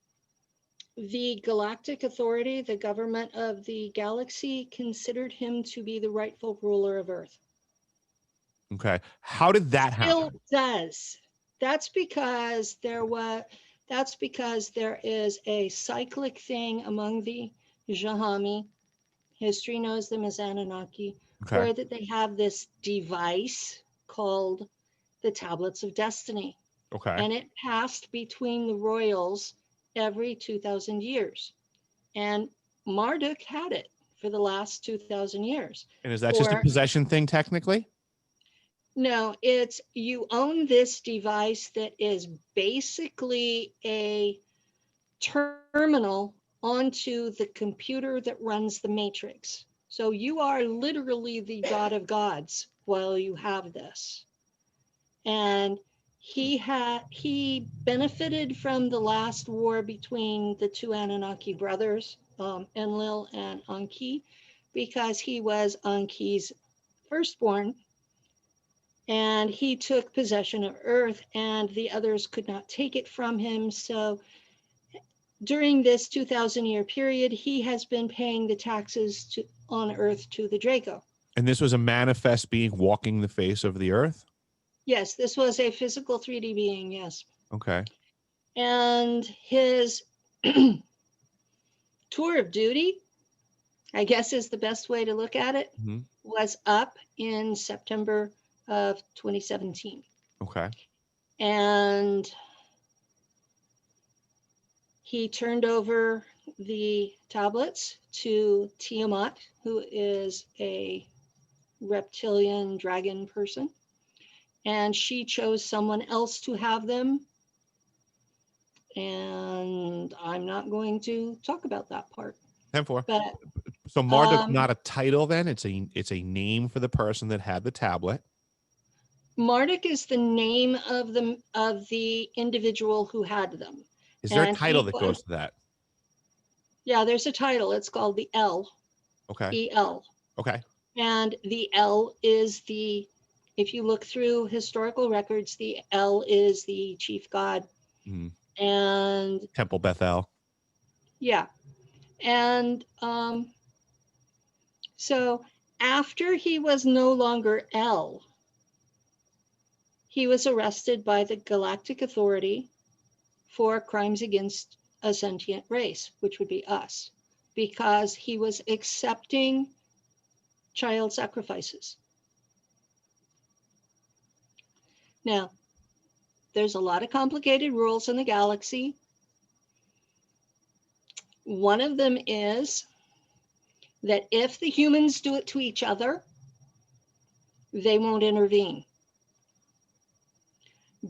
the Galactic Authority, the government of the galaxy, considered him to be the rightful ruler of Earth. Okay. How did that Still happen? does. That's because that's because there is a cyclic thing among the Jahami. History knows them as Anunnaki, Okay. where that they have this device called the Tablets of Destiny, Okay. and it passed between the royals every 2,000 years. And Marduk had it for the last 2,000 years. And is that just a For possession thing technically? No, it's you own this device that is basically a terminal onto the computer that runs the matrix. So you are literally the god of gods while you have this. And he benefited from the last war between the two Anunnaki brothers, Enlil and Anki, because he was Anki's firstborn, and he took possession of Earth, and the others could not take it from him. So during this 2,000-year period, he has been paying the taxes on Earth to the Draco. And this was a manifest being walking the face of the earth? Yes, this was a physical 3D being, yes. Okay. And his tour of duty, I guess is the best way to look at it, Mhm. was up in September of 2017. Okay. And he turned over the tablets to Tiamat, who is a reptilian dragon person, and she chose someone else to have them. And I'm not going to talk about that part. 10-4. But So Marduk's not a title then? It's a name for the person that had the tablet. Marduk is the name of the individual who had them. Is there a And title that goes to that? Yeah, there's a title. It's called the L. Okay. EL. Okay. And the L is if you look through historical records, the L is the chief god. Mhm. And Temple Bethel. yeah. And so after he was no longer L, he was arrested by the Galactic Authority for crimes against a sentient race, which would be us, because he was accepting child sacrifices. Now, there's a lot of complicated rules in the galaxy. One of them is that if the humans do it to each other, they won't intervene.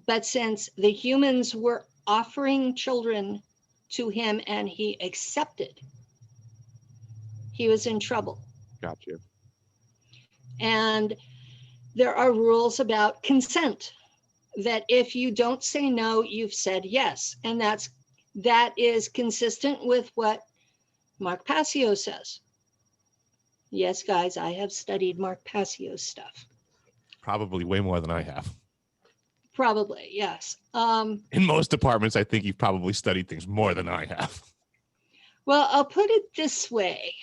But since the humans were offering children to him and he accepted, he was in trouble. Got you. And there are rules about consent, that if you don't say no, you've said yes. And that is consistent with what Mark Passio says. Yes, guys, I have studied Mark Passio's stuff. Probably way more than I have. Probably, yes. In most departments, I think you've probably studied things more than I have. Well, I'll put it this way.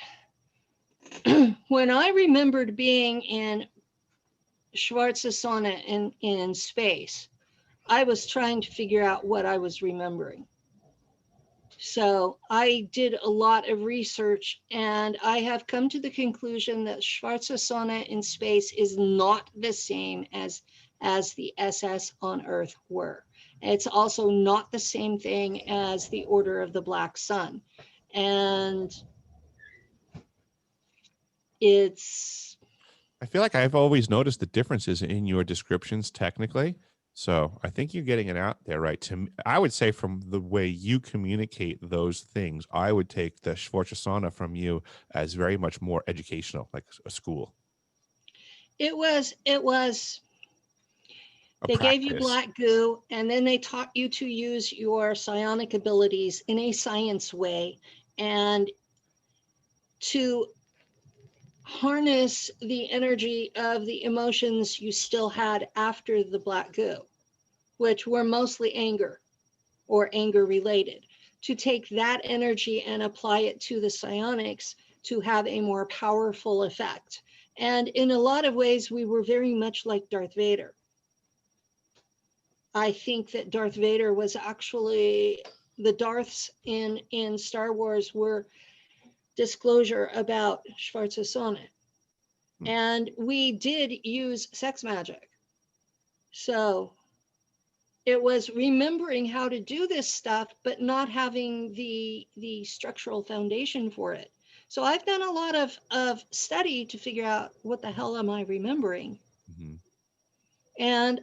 When I remembered being in Schwarz's sauna in space, I was trying to figure out what I was remembering. So I did a lot of research, and I have come to the conclusion that Schwarz's sauna in space is not the same as the SS on Earth were. It's also not the same thing as the Order of the Black Sun. And I feel like I've always noticed the differences in your descriptions technically. So I think you're getting it out there right. I would say from the way you communicate those things, I would take the Schwarzschild from you as very much more educational, like a school. It was. They gave you black goo, and then they taught you to use your psionic abilities in a science way and to harness the energy of the emotions you still had after the black goo, which were mostly anger or anger related, to take that energy and apply it to the psionics to have a more powerful effect. And in a lot of ways, we were very much like Darth Vader. I think that Darth Vader was actually, the Darths in Star Wars were disclosure about Schwarzschild. And we did use sex magic. So it was remembering how to do this stuff, but not having the structural foundation for it. So I've done a lot of study to figure out what the hell am I remembering. Mm-hmm. And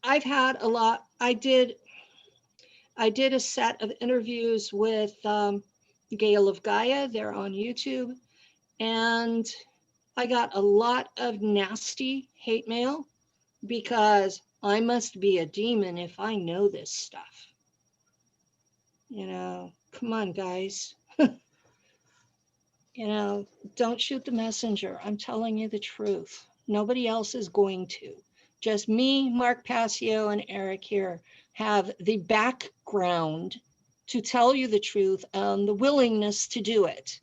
I've had a lot. I did a set of interviews with Gale of Gaia. They're on YouTube. And I got a lot of nasty hate mail because I must be a demon if I know this stuff. You know, come on, guys. You know, don't shoot the messenger. I'm telling you the truth. Nobody else is going to. Just me, Mark Passio, and Eric here have the background to tell you the truth and the willingness to do it.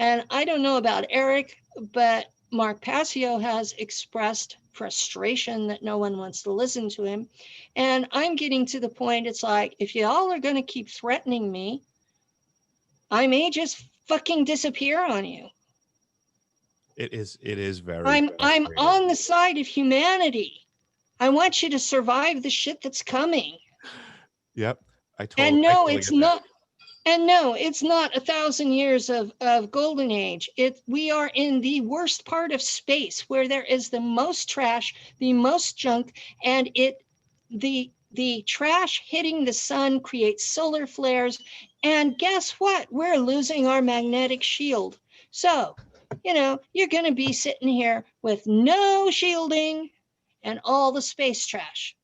And I don't know about Eric, but Mark Passio has expressed frustration that no one wants to listen to him. And I'm getting to the point, it's like, if y'all are going to keep threatening me, I may just fucking disappear on you. It is very. I'm on the side of humanity. I want you to survive the shit that's coming. Yep. And no, it's not. And no, it's not 1,000 years of golden age. We are in the worst part of space where there is the most trash, the most junk, and the trash hitting the sun creates solar flares. And guess what? We're losing our magnetic shield. So, you're going to be sitting here with no shielding and all the space trash.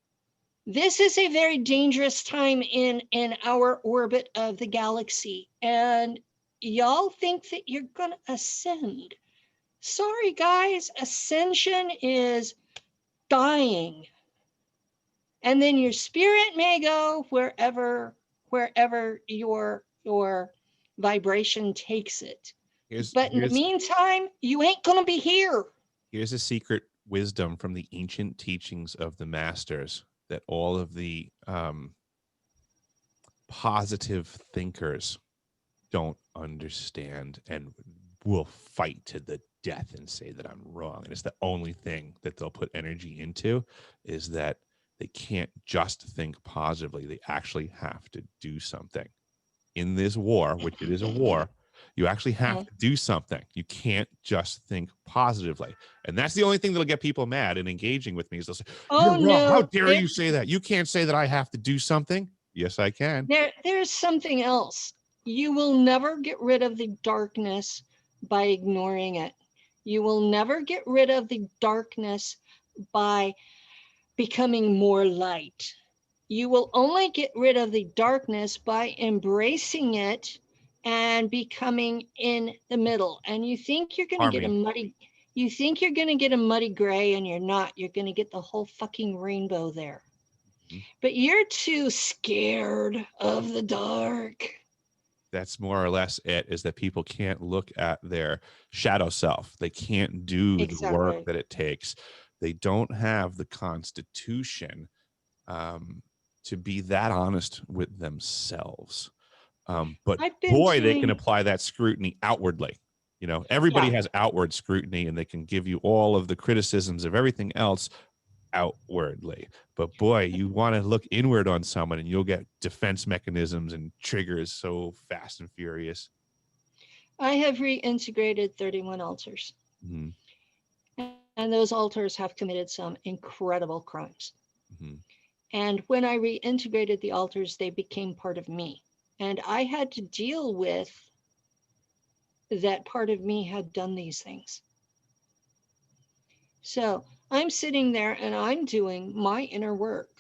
This is a very dangerous time in our orbit of the galaxy, and y'all think that you're gonna ascend. Sorry guys, ascension is dying, and then your spirit may go wherever your vibration takes it. But in the meantime, you ain't gonna be here. Here's a secret wisdom from the ancient teachings of the masters that all of the positive thinkers don't understand and will fight to the death and say that I'm wrong. And it's the only thing that they'll put energy into, is that they can't just think positively. They actually have to do something. In this war, which it is a war, you actually have to do something. You can't just think positively. And that's the only thing that'll get people mad and engaging with me, is they'll say, "Oh, you're wrong. How dare you say that? You can't say that I have to do something." Yes, I can. There's something else. You will never get rid of the darkness by ignoring it. You will never get rid of the darkness by becoming more light. You will only get rid of the darkness by embracing it and becoming in the middle. And you think you're going to get a muddy gray, and you're not. You're going to get the whole fucking rainbow there. But you're too scared of the dark. That's more or less it, is that people can't look at their shadow self. They can't do the work that it takes. They don't have the constitution to be that honest with themselves. But boy, they can apply that scrutiny outwardly. Everybody has outward scrutiny, and they can give you all of the criticisms of everything else outwardly. But boy, you want to look inward on someone, and you'll get defense mechanisms and triggers so fast and furious. I have reintegrated 31 altars. Mm-hmm. And those altars have committed some incredible crimes. Mm-hmm. And when I reintegrated the altars, they became part of me. And I had to deal with that part of me had done these things. So I'm sitting there and I'm doing my inner work.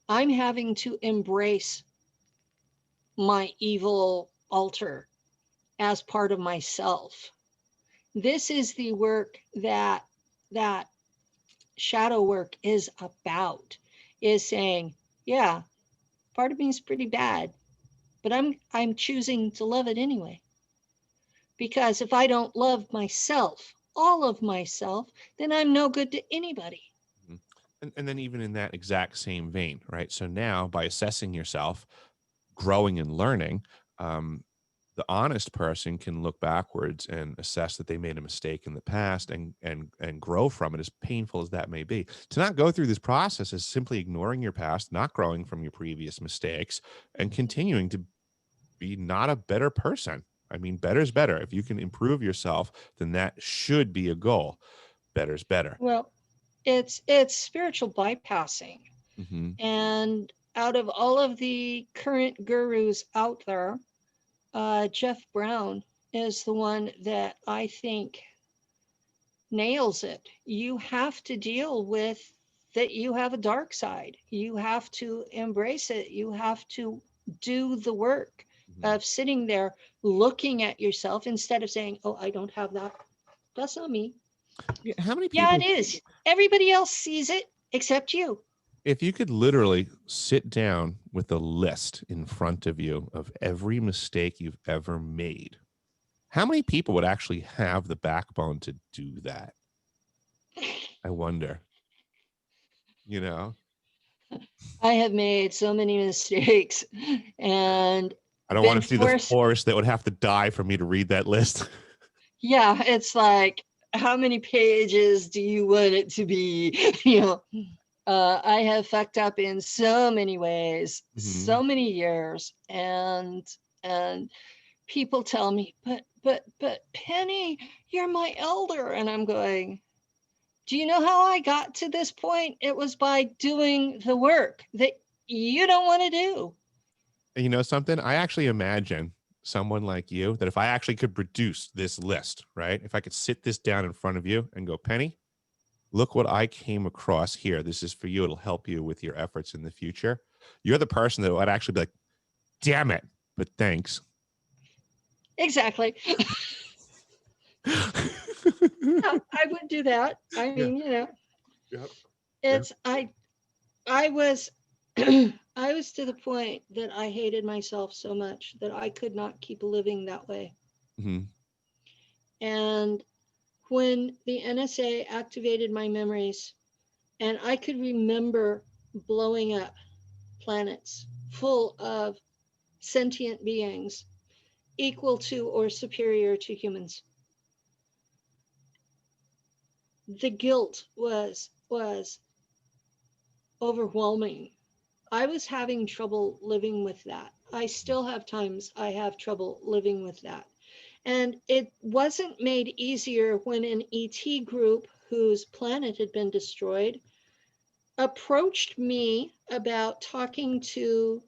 I'm having to embrace my evil altar as part of myself. This is the work that shadow work is about, is saying, yeah, part of me is pretty bad, but I'm choosing to love it anyway. Because if I don't love myself, all of myself, then I'm no good to anybody. And then even in that exact same vein, right? So now, by assessing yourself, growing and learning, the honest person can look backwards and assess that they made a mistake in the past and grow from it, as painful as that may be. To not go through this process is simply ignoring your past, not growing from your previous mistakes, and continuing to be not a better person. I mean, better's better. If you can improve yourself, then that should be a goal. Better's better. Well, it's spiritual bypassing. Mm-hmm. And out of all of the current gurus out there, Jeff Brown is the one that I think nails it. You have to deal with that you have a dark side. You have to embrace it. You have to do the work of sitting there looking at yourself instead of saying, oh, I don't have that. That's not me. Yeah, how many people? Yeah, it is. Everybody else sees it except you. If you could literally sit down with a list in front of you of every mistake you've ever made, how many people would actually have the backbone to do that? I wonder. I have made so many mistakes, and I don't want to see the force that would have to die for me to read that list. Yeah, it's like, how many pages do you want it to be? I have fucked up in so many ways, so many years, and And people tell me, but Penny, you're my elder. And I'm going, do you know how I got to this point? It was by doing the work that you don't want to do. And you know something? I actually imagine someone like you, that if I actually could produce this list, right? If I could sit this down in front of you and go, Penny, look what I came across here. This is for you. It'll help you with your efforts in the future. You're the person that would actually be like, damn it, but thanks. Exactly. Yeah, I would do that. I mean, you know, Yep. it's I was I was to the point that I hated myself so much that I could not keep living that way. Mm-hmm. And when the NSA activated my memories, and I could remember blowing up planets full of sentient beings equal to or superior to humans, the guilt was overwhelming. I was having trouble living with that. I still have times I have trouble living with that. And it wasn't made easier when an ET group whose planet had been destroyed approached me about talking to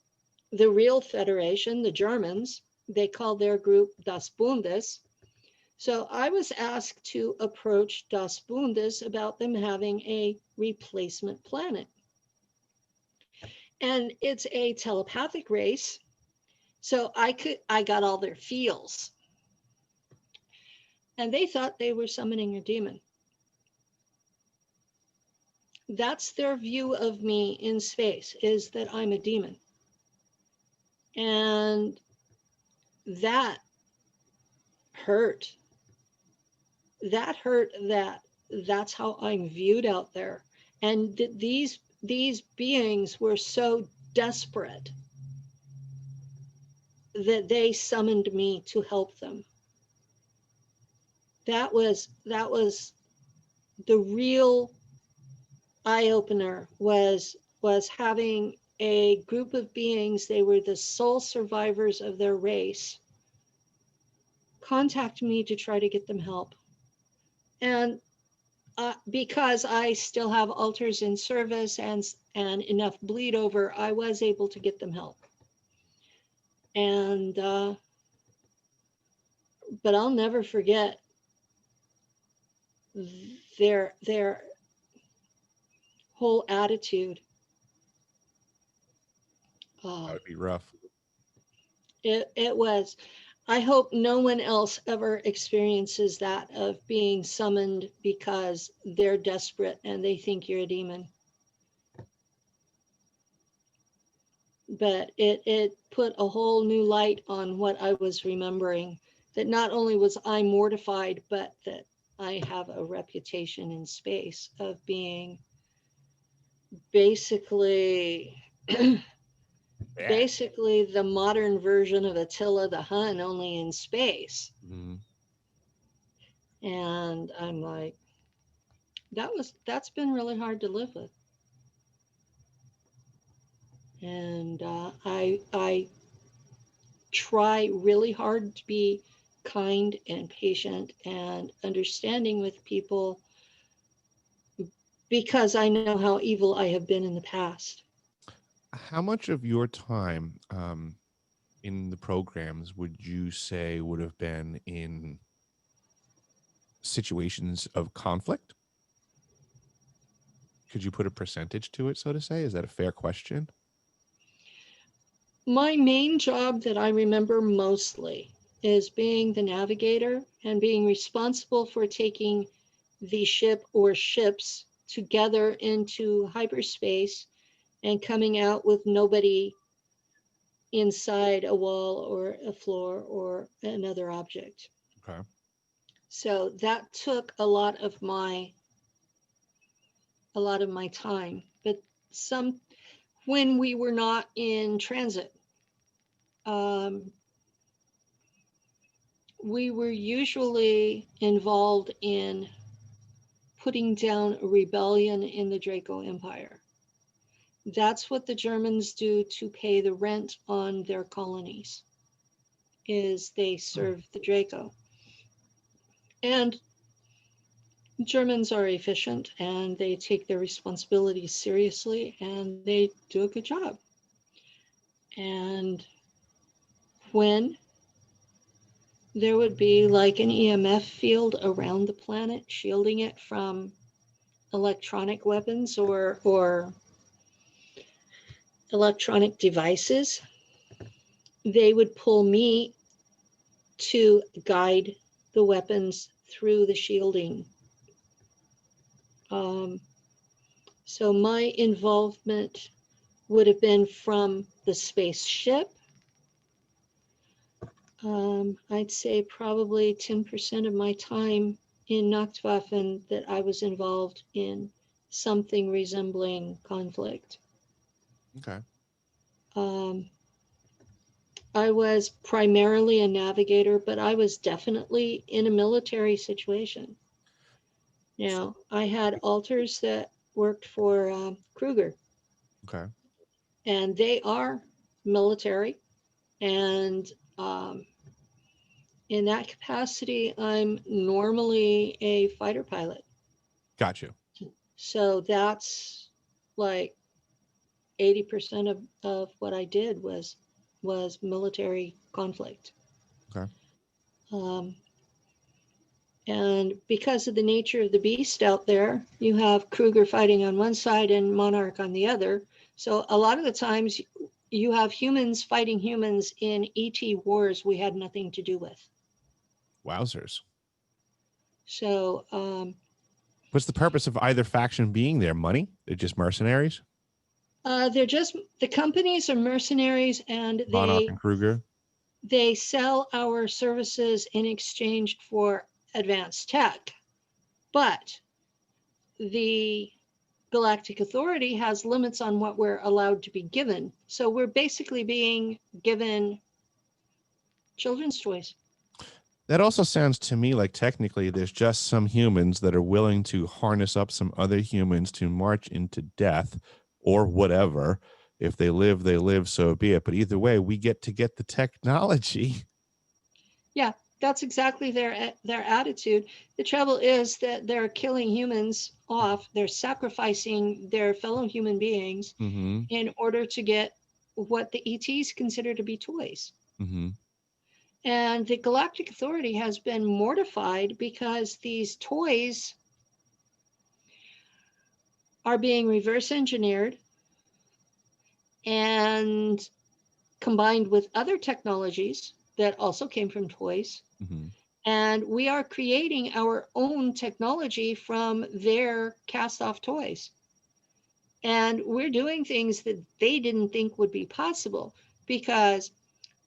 the real Federation, the Germans. They called their group Das Bundes. So I was asked to approach Das Bundes about them having a replacement planet. And it's a telepathic race. So I got all their feels. And they thought they were summoning a demon. That's their view of me in space, is that I'm a demon. And that hurt. That hurt that's how I'm viewed out there. And these beings were so desperate that they summoned me to help them. That was the real eye opener, was having a group of beings, they were the sole survivors of their race, contact me to try to get them help. And because I still have alters in service and enough bleed over, I was able to get them help. And but I'll never forget their whole attitude. That would be rough. It was. I hope no one else ever experiences that, of being summoned because they're desperate and they think you're a demon. But it put a whole new light on what I was remembering, that not only was I mortified, but that I have a reputation in space of being basically basically the modern version of Attila the Hun, only in space. Mm-hmm. And I'm like, that's been really hard to live with. And I try really hard to be kind and patient and understanding with people, because I know how evil I have been in the past. How much of your time in the programs would you say would have been in situations of conflict? Could you put a percentage to it, so to say? Is that a fair question? My main job that I remember mostly is being the navigator and being responsible for taking the ship or ships together into hyperspace and coming out with nobody inside a wall or a floor or another object. Okay. So that took a lot of my time. But some, when we were not in transit, we were usually involved in putting down a rebellion in the Draco Empire. That's what the Germans do to pay the rent on their colonies. is they serve the Draco. And Germans are efficient and they take their responsibilities seriously and they do a good job. And when there would be like an EMF field around the planet, shielding it from electronic weapons or electronic devices, they would pull me to guide the weapons through the shielding. So my involvement would have been from the spaceship. I'd say probably 10% of my time in Nachtwaffen that I was involved in something resembling conflict. Okay. I was primarily a navigator, but I was definitely in a military situation. Now, I had alters that worked for Kruger. Okay. And they are military. And in that capacity, I'm normally a fighter pilot. Got you. So that's like 80% of what I did was military conflict. Okay. And because of the nature of the beast out there, you have Kruger fighting on one side and Monarch on the other. So a lot of the times you have humans fighting humans in ET wars we had nothing to do with. Wowzers. So what's the purpose of either faction being there? Money? They're just mercenaries? they're just, the companies are mercenaries and Monarch and Kruger? they sell our services in exchange for advanced tech. But the Galactic Authority has limits on what we're allowed to be given. So we're basically being given children's toys. That also sounds to me like technically there's just some humans that are willing to harness up some other humans to march into death or whatever. If they live, so be it. But either way, we get the technology. Yeah, that's exactly their attitude. The trouble is that they're killing humans off. They're sacrificing their fellow human beings in order to get what the ETs consider to be toys. And the Galactic Authority has been mortified because these toys are being reverse engineered and combined with other technologies that also came from toys. And we are creating our own technology from their cast-off toys. And we're doing things that they didn't think would be possible because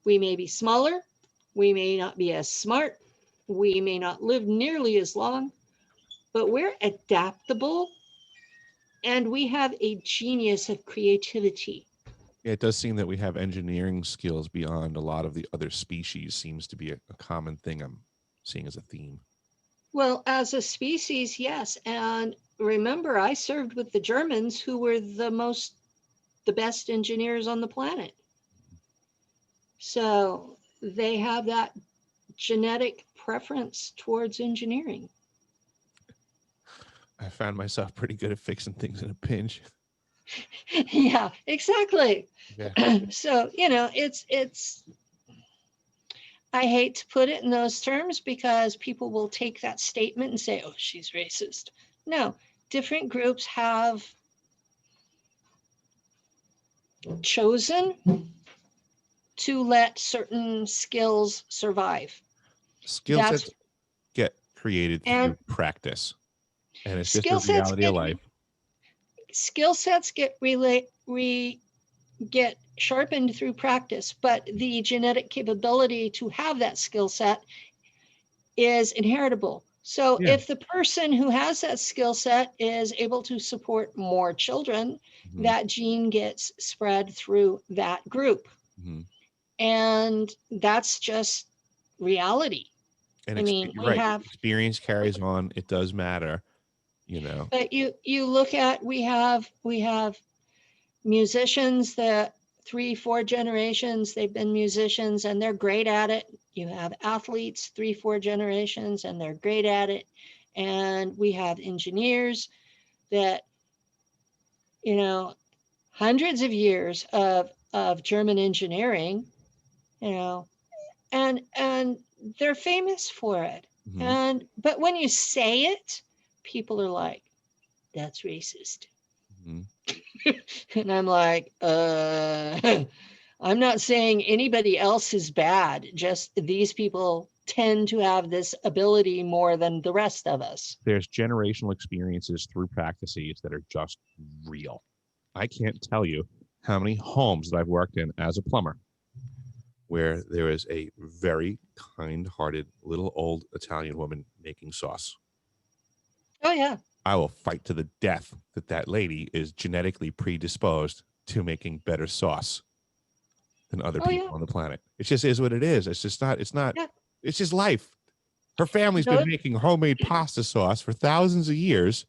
we may be smaller, we may not be as smart, we may not live nearly as long, but we're adaptable and we have a genius of creativity. Yeah, it does seem that we have engineering skills beyond a lot of the other species. Seems to be a common thing I'm seeing as a theme. Well, as a species, yes. And remember, I served with the Germans who were the best engineers on the planet. So they have that genetic preference towards engineering. I found myself pretty good at fixing things in a pinch. Yeah, exactly. Yeah. So, it's I hate to put it in those terms because people will take that statement and say, oh, she's racist. No, different groups have chosen to let certain skills survive. Skill sets get created through practice. And it's just a reality of life. Skill sets get sharpened through practice, but the genetic capability to have that skill set is inheritable. So if the person who has that skill set is able to support more children, that gene gets spread through that group. And that's just reality. And we have experience carries on. It does matter, But you look at we have musicians that 3-4 generations, they've been musicians and they're great at it. You have athletes, 3-4 generations, and they're great at it. And we have engineers that, you know, hundreds of years of German engineering, you know, and they're famous for it. Mhm. But when you say it, people are like, that's racist. Mhm. And I'm like, I'm not saying anybody else is bad, just these people tend to have this ability more than the rest of us. There's generational experiences through practices that are just real. I can't tell you how many homes that I've worked in as a plumber where there is a very kind-hearted little old Italian woman making sauce. Oh, yeah. I will fight to the death that that lady is genetically predisposed to making better sauce than other Oh, yeah. people on the planet. It just is what it is. Yeah. It's just life. Her family's been No. making homemade pasta sauce for thousands of years.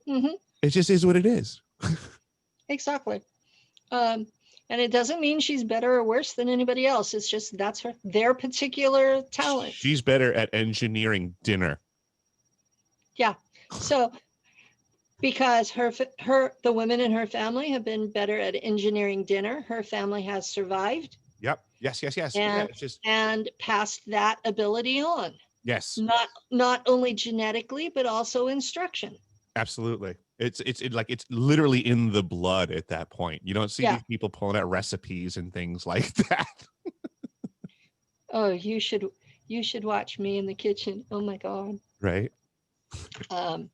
Mm-hmm. It just is what it is. Exactly. And it doesn't mean she's better or worse than anybody else. It's just that's their particular talent. She's better at engineering dinner. Yeah. So because the women in her family have been better at engineering dinner, her family has survived. Yep. Yes. Yeah, And it's just passed that ability on. yes. Not only genetically, but also instruction. Absolutely. It's like it's literally in the blood at that point. You don't see Yeah. these people pulling out recipes and things like that. Oh, you should watch me in the kitchen. Oh my God. Right. Um,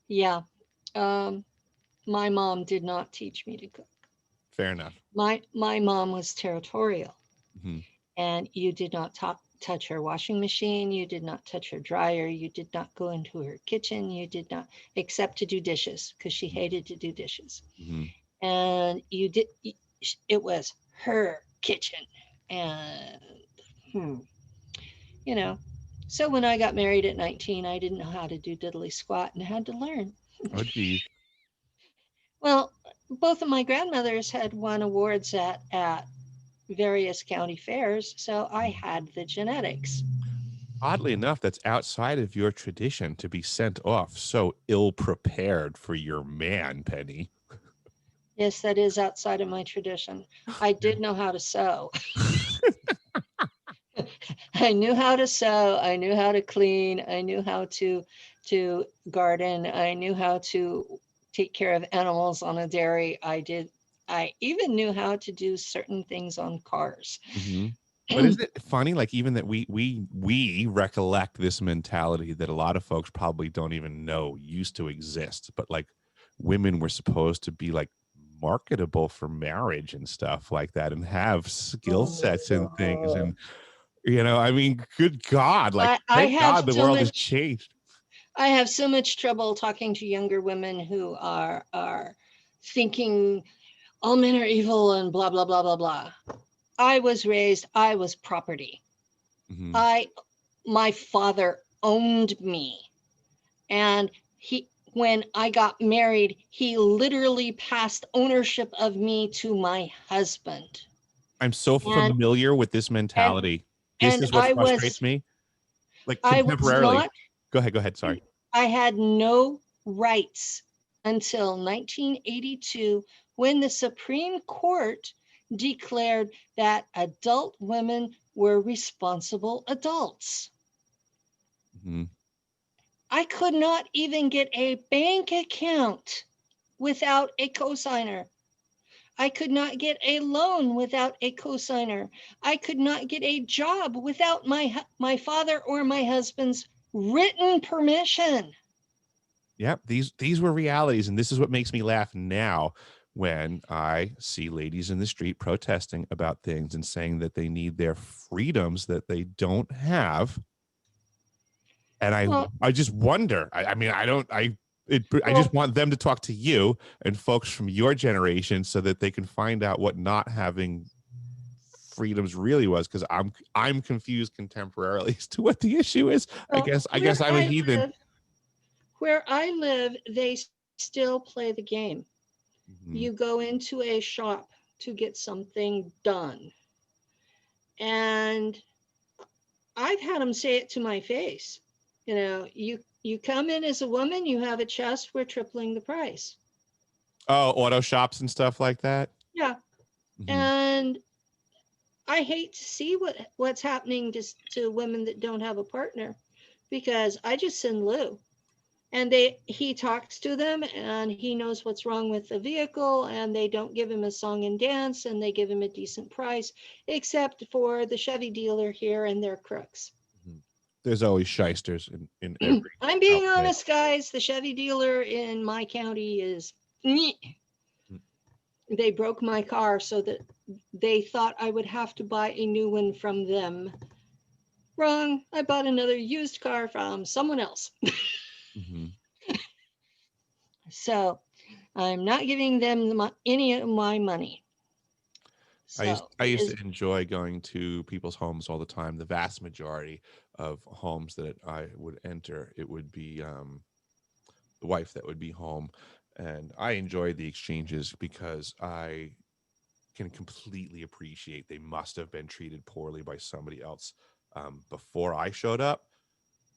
yeah. Um, my mom did not teach me to cook. Fair enough. My mom was territorial, Mm-hmm. and you did not touch her washing machine. You did not touch her dryer. You did not go into her kitchen. You did not, except to do dishes, because she hated to do dishes. Mm-hmm. And you did. It was her kitchen, and you know. So when I got married at 19, I didn't know how to do diddly squat and had to learn. Oh, geez. Well, both of my grandmothers had won awards at various county fairs, so I had the genetics. Oddly enough, that's outside of your tradition to be sent off so ill prepared for your man, Penny. Yes, that is outside of my tradition. I did know how to sew. I knew how to sew. I knew how to clean. I knew how to garden. I knew how to take care of animals on a dairy. I even knew how to do certain things on cars. Mm-hmm. But isn't it funny, like even that we recollect this mentality that a lot of folks probably don't even know used to exist, but like women were supposed to be like marketable for marriage and stuff like that and have skill sets and things. And I mean, good God, like I thank have God the so world has much changed. I have so much trouble talking to younger women who are thinking all men are evil and blah blah blah blah blah. I was property. Mm-hmm. My father owned me, and when I got married, he literally passed ownership of me to my husband. I'm so And familiar with this and mentality. This and is what frustrates me. Like I was contemporarily. not Go ahead. Sorry. I had no rights until 1982, when the Supreme Court declared that adult women were responsible adults. Mm-hmm. I could not even get a bank account without a cosigner. I could not get a loan without a cosigner. I could not get a job without my father or my husband's written permission. Yep, these were realities, and this is what makes me laugh now when I see ladies in the street protesting about things and saying that they need their freedoms that they don't have. And Well, I just wonder. I mean, I just well, want them to talk to you and folks from your generation so that they can find out what not having freedoms really was, because I'm confused contemporarily as to what the issue is. well, I guess I'm a heathen. where I live, they still play the game. Mhm. You go into a shop to get something done. And I've had them say it to my face. You come in as a woman, you have a chest, we're tripling the price. Oh, auto shops and stuff like that. Yeah. Mhm. And I hate to see what's happening to women that don't have a partner, because I just send Lou, and he talks to them, and he knows what's wrong with the vehicle, and they don't give him a song and dance, and they give him a decent price, except for the Chevy dealer here and their crooks. Mhm. There's always shysters in every I'm being outfit. honest, guys. The Chevy dealer in my county is. Mm. They broke my car so that they thought I would have to buy a new one from them. Wrong. I bought another used car from someone else. Mhm. So I'm not giving them any of my money. So I it used is. to enjoy going to people's homes all the time. The vast majority of homes that I would enter, it would be the wife that would be home, and I enjoyed the exchanges because I can completely appreciate they must have been treated poorly by somebody else before I showed up.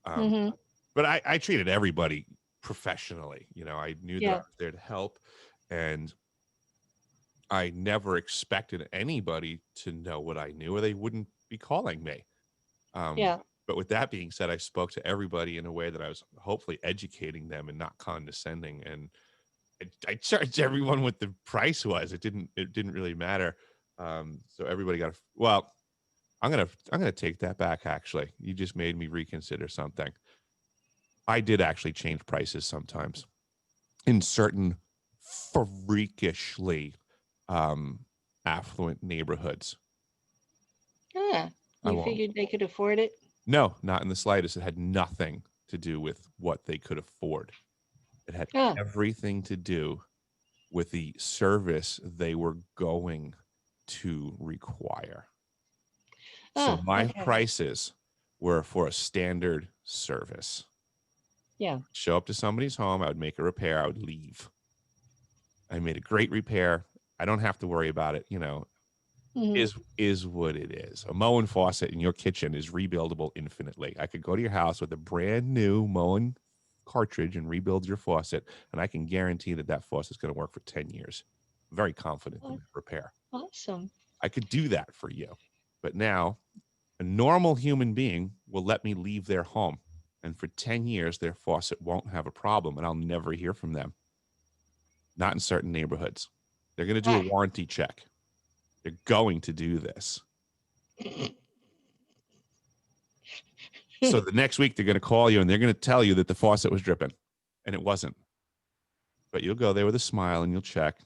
Um, Mm-hmm. but I treated everybody professionally. I knew that I Yeah. was there to help, and I never expected anybody to know what I knew, or they wouldn't be calling me. Um, Yeah. but with that being said, I spoke to everybody in a way that I was hopefully educating them and not condescending. And I charged everyone what the price was. It didn't really matter. So everybody got well. I'm gonna take that back. Actually, you just made me reconsider something. I did actually change prices sometimes in certain freakishly um, affluent neighborhoods. Yeah. I You won't. figured they could afford it? No, not in the slightest. It had nothing to do with what they could afford. It had Oh. everything to do with the service they were going to require. So Oh, my okay. prices were for a standard service. Yeah. Show up to somebody's home, I would make a repair, I would leave. I made a great repair. I don't have to worry about it. Mm-hmm. Is what it is. A Moen faucet in your kitchen is rebuildable infinitely. I could go to your house with a brand new Moen cartridge and rebuild your faucet, and I can guarantee that faucet is going to work for 10 years. I'm very confident in Oh, that repair. awesome. I could do that for you. But now a normal human being will let me leave their home, and for 10 years their faucet won't have a problem, and I'll never hear from them. Not in certain neighborhoods. They're going to do a Ah. warranty check. They're going to do this. So the next week they're going to call you and they're going to tell you that the faucet was dripping, and it wasn't. But you'll go there with a smile and you'll check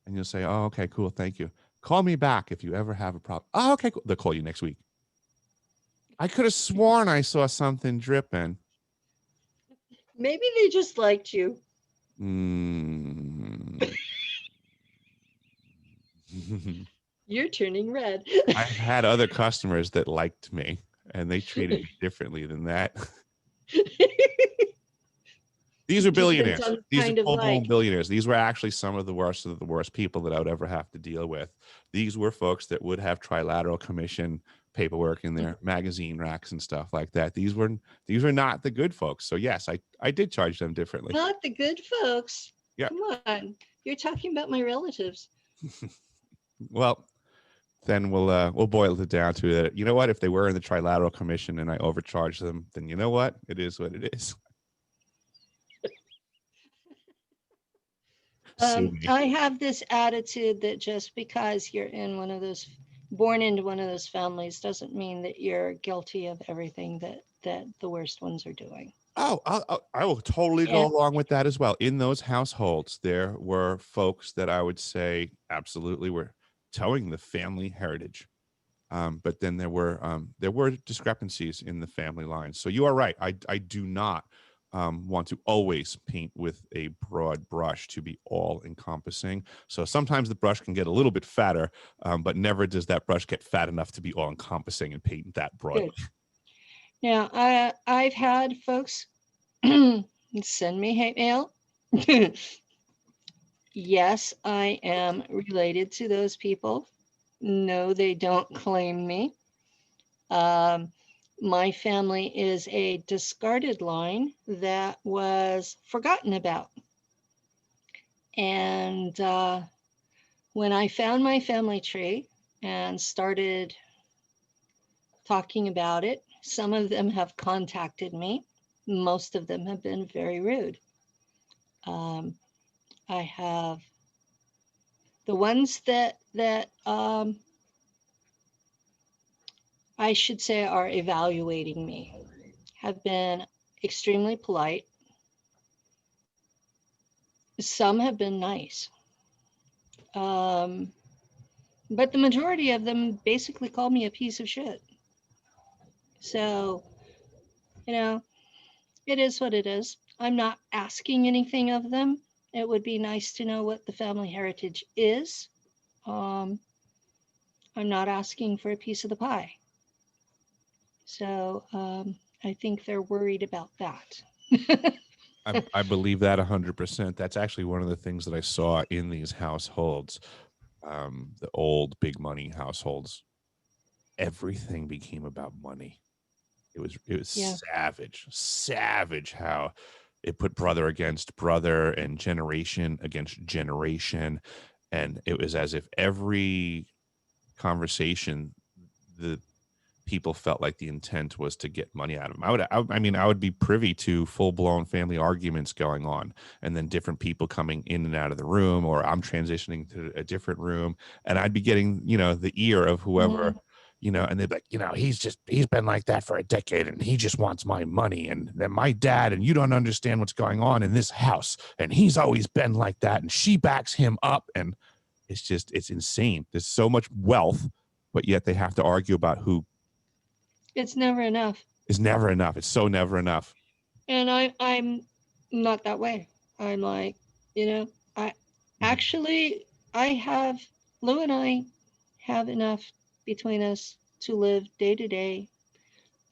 and you'll say, "Oh, okay, cool. Thank you. Call me back if you ever have a problem." "Oh, okay, cool." They'll call you next week. "I could have sworn I saw something dripping." Maybe they just liked you. Mm. You're turning red. I've had other customers that liked me and they treated me differently than that. These are Depends billionaires. on the These are kind of full-blown like. billionaires. These were actually some of the worst people that I would ever have to deal with. These were folks that would have trilateral commission paperwork in their magazine racks and stuff like that. These were not the good folks. So yes, I did charge them differently. Not the good folks. Yeah. Come on. You're talking about my relatives. Well, then we'll boil it down to that. You know what? If they were in the trilateral commission and I overcharged them, then you know what? It is what it is. Sue me. I have this attitude that just because you're born into one of those families doesn't mean that you're guilty of everything that the worst ones are doing. Oh, I will totally go And along with that as well. In those households, there were folks that I would say absolutely were towing the family heritage. But then there were discrepancies in the family lines. So you are right. I do not want to always paint with a broad brush to be all encompassing. So sometimes the brush can get a little bit fatter, but never does that brush get fat enough to be all encompassing and paint that broadly. good. Now, I've had folks send me hate mail Yes, I am related to those people. No, they don't claim me. Um, my family is a discarded line that was forgotten about. And when I found my family tree and started talking about it, some of them have contacted me. Most of them have been very rude. Um, I have the ones that I should say are evaluating me have been extremely polite. Some have been nice. Um, but the majority of them basically call me a piece of shit. So, you know, it is what it is. I'm not asking anything of them. It would be nice to know what the family heritage is. Um, I'm not asking for a piece of the pie. So I think they're worried about that. I believe that 100%. That's actually one of the things that I saw in these households, the old big money households. Everything became about money. It was Yeah. savage how it put brother against brother and generation against generation, and it was as if every conversation the people felt like the intent was to get money out of them. I would be privy to full blown family arguments going on, and then different people coming in and out of the room, or I'm transitioning to a different room, and I'd be getting, the ear of whoever, Mhm. and they'd be like, he's been like that for a decade, and he just wants my money, and then my dad, and you don't understand what's going on in this house, and he's always been like that, and she backs him up, and it's insane. There's so much wealth, but yet they have to argue about who It's never enough. is never enough. It's so never enough. And I'm not that way. I'm like, I Mhm. actually, I have, Lou and I have enough between us to live day to day,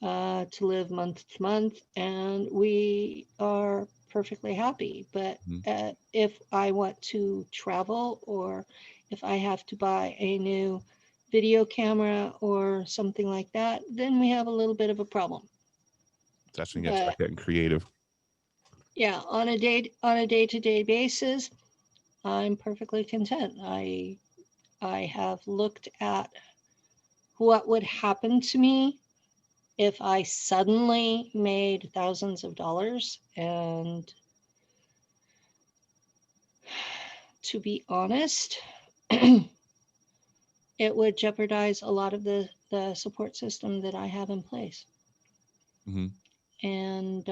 to live month to month, and we are perfectly happy. But Mhm. if I want to travel, or if I have to buy a new video camera or something like that, then we have a little bit of a problem. That's when you start But getting creative. yeah, on a day to day basis, I'm perfectly content. I have looked at what would happen to me if I suddenly made thousands of dollars. And to be honest, it would jeopardize a lot of the support system that I have in place. Hmm. And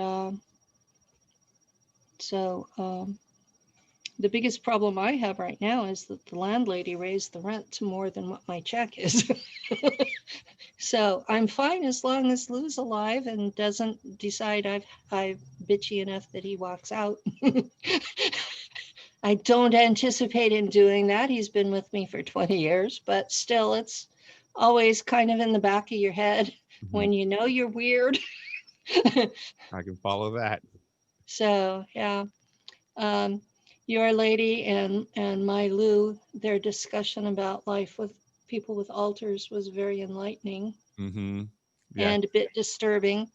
so the biggest problem I have right now is that the landlady raised the rent to more than what my check is. So I'm fine as long as Lou's alive and doesn't decide I've bitchy enough that he walks out. I don't anticipate him doing that. He's been with me for 20 years, but still, it's always kind of in the back of your head Hmm. when you know you're weird. I can follow that. So yeah, um, your lady and my Lou, their discussion about life with people with alters was very enlightening Hmm. Yeah. and a bit disturbing.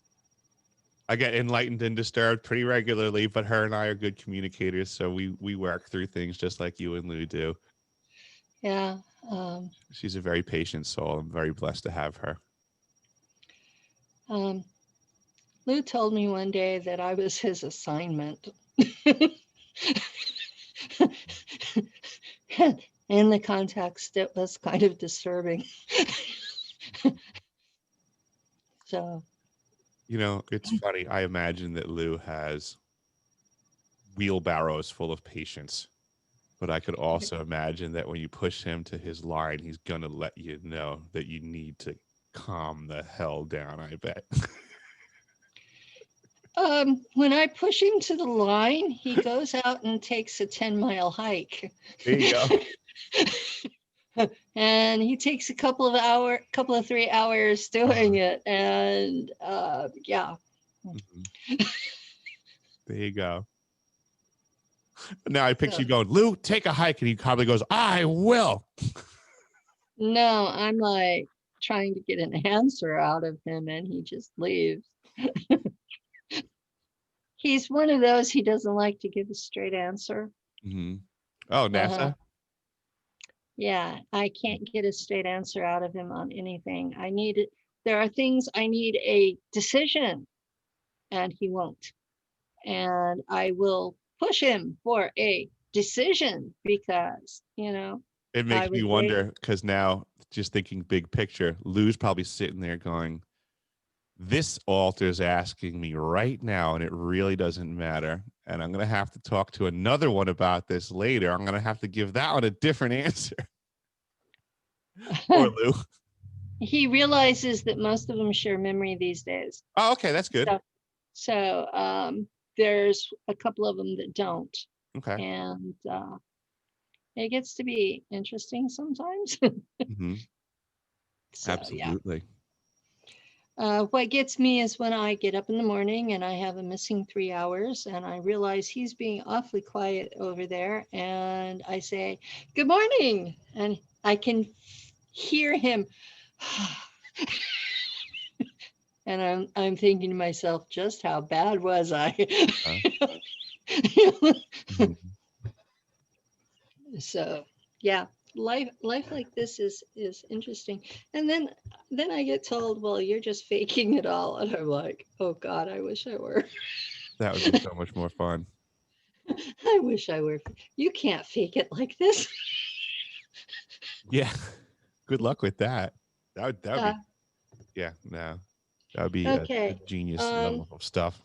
I get enlightened and disturbed pretty regularly, but her and I are good communicators, so we work through things just like you and Lou do. Yeah. Um, She's a very patient soul. I'm very blessed to have her. um, Lou told me one day that I was his assignment. In the context, it was kind of disturbing. So, It's funny. I imagine that Lou has wheelbarrows full of patience, but I could also imagine that when you push him to his line, he's gonna let you know that you need to calm the hell down, I bet. when I push him to the line, he goes out and takes a 10-mile hike. There you go. And he takes a couple of 3 hours doing it. And yeah. Mhm. There you go. Now I picture So, you going, Lou, take a hike. And he probably goes, I will. no, I'm like trying to get an answer out of him and he just leaves. He's one of those, he doesn't like to give a straight answer. Mm-hmm. Oh, Uh-huh. NASA? Yeah, I can't get a straight answer out of him on anything. There are things I need a decision and he won't. And I will push him for a decision because, It I makes me was raised. wonder because now, just thinking big picture, Lou's probably sitting there going, this altar's asking me right now, and it really doesn't matter. And I'm going to have to talk to another one about this later. I'm going to have to give that one a different answer. Poor Lou. He realizes that most of them share memory these days. Oh, okay. That's good. So there's a couple of them that don't. Okay. And it gets to be interesting sometimes. Mm-hmm. So, Absolutely. yeah. What gets me is when I get up in the morning and I have a missing 3 hours and I realize he's being awfully quiet over there. And I say, good morning. And I can hear him. And I'm thinking to myself, just how bad was I? Mhm. So yeah, life like this is interesting. And then I get told, well, you're just faking it all. And I'm like, oh God, I wish I were. That would be so much more fun. I wish I were. You can't fake it like this. Yeah. Good luck with that. That would Uh, be, yeah, no. That would be a okay. genius level of stuff.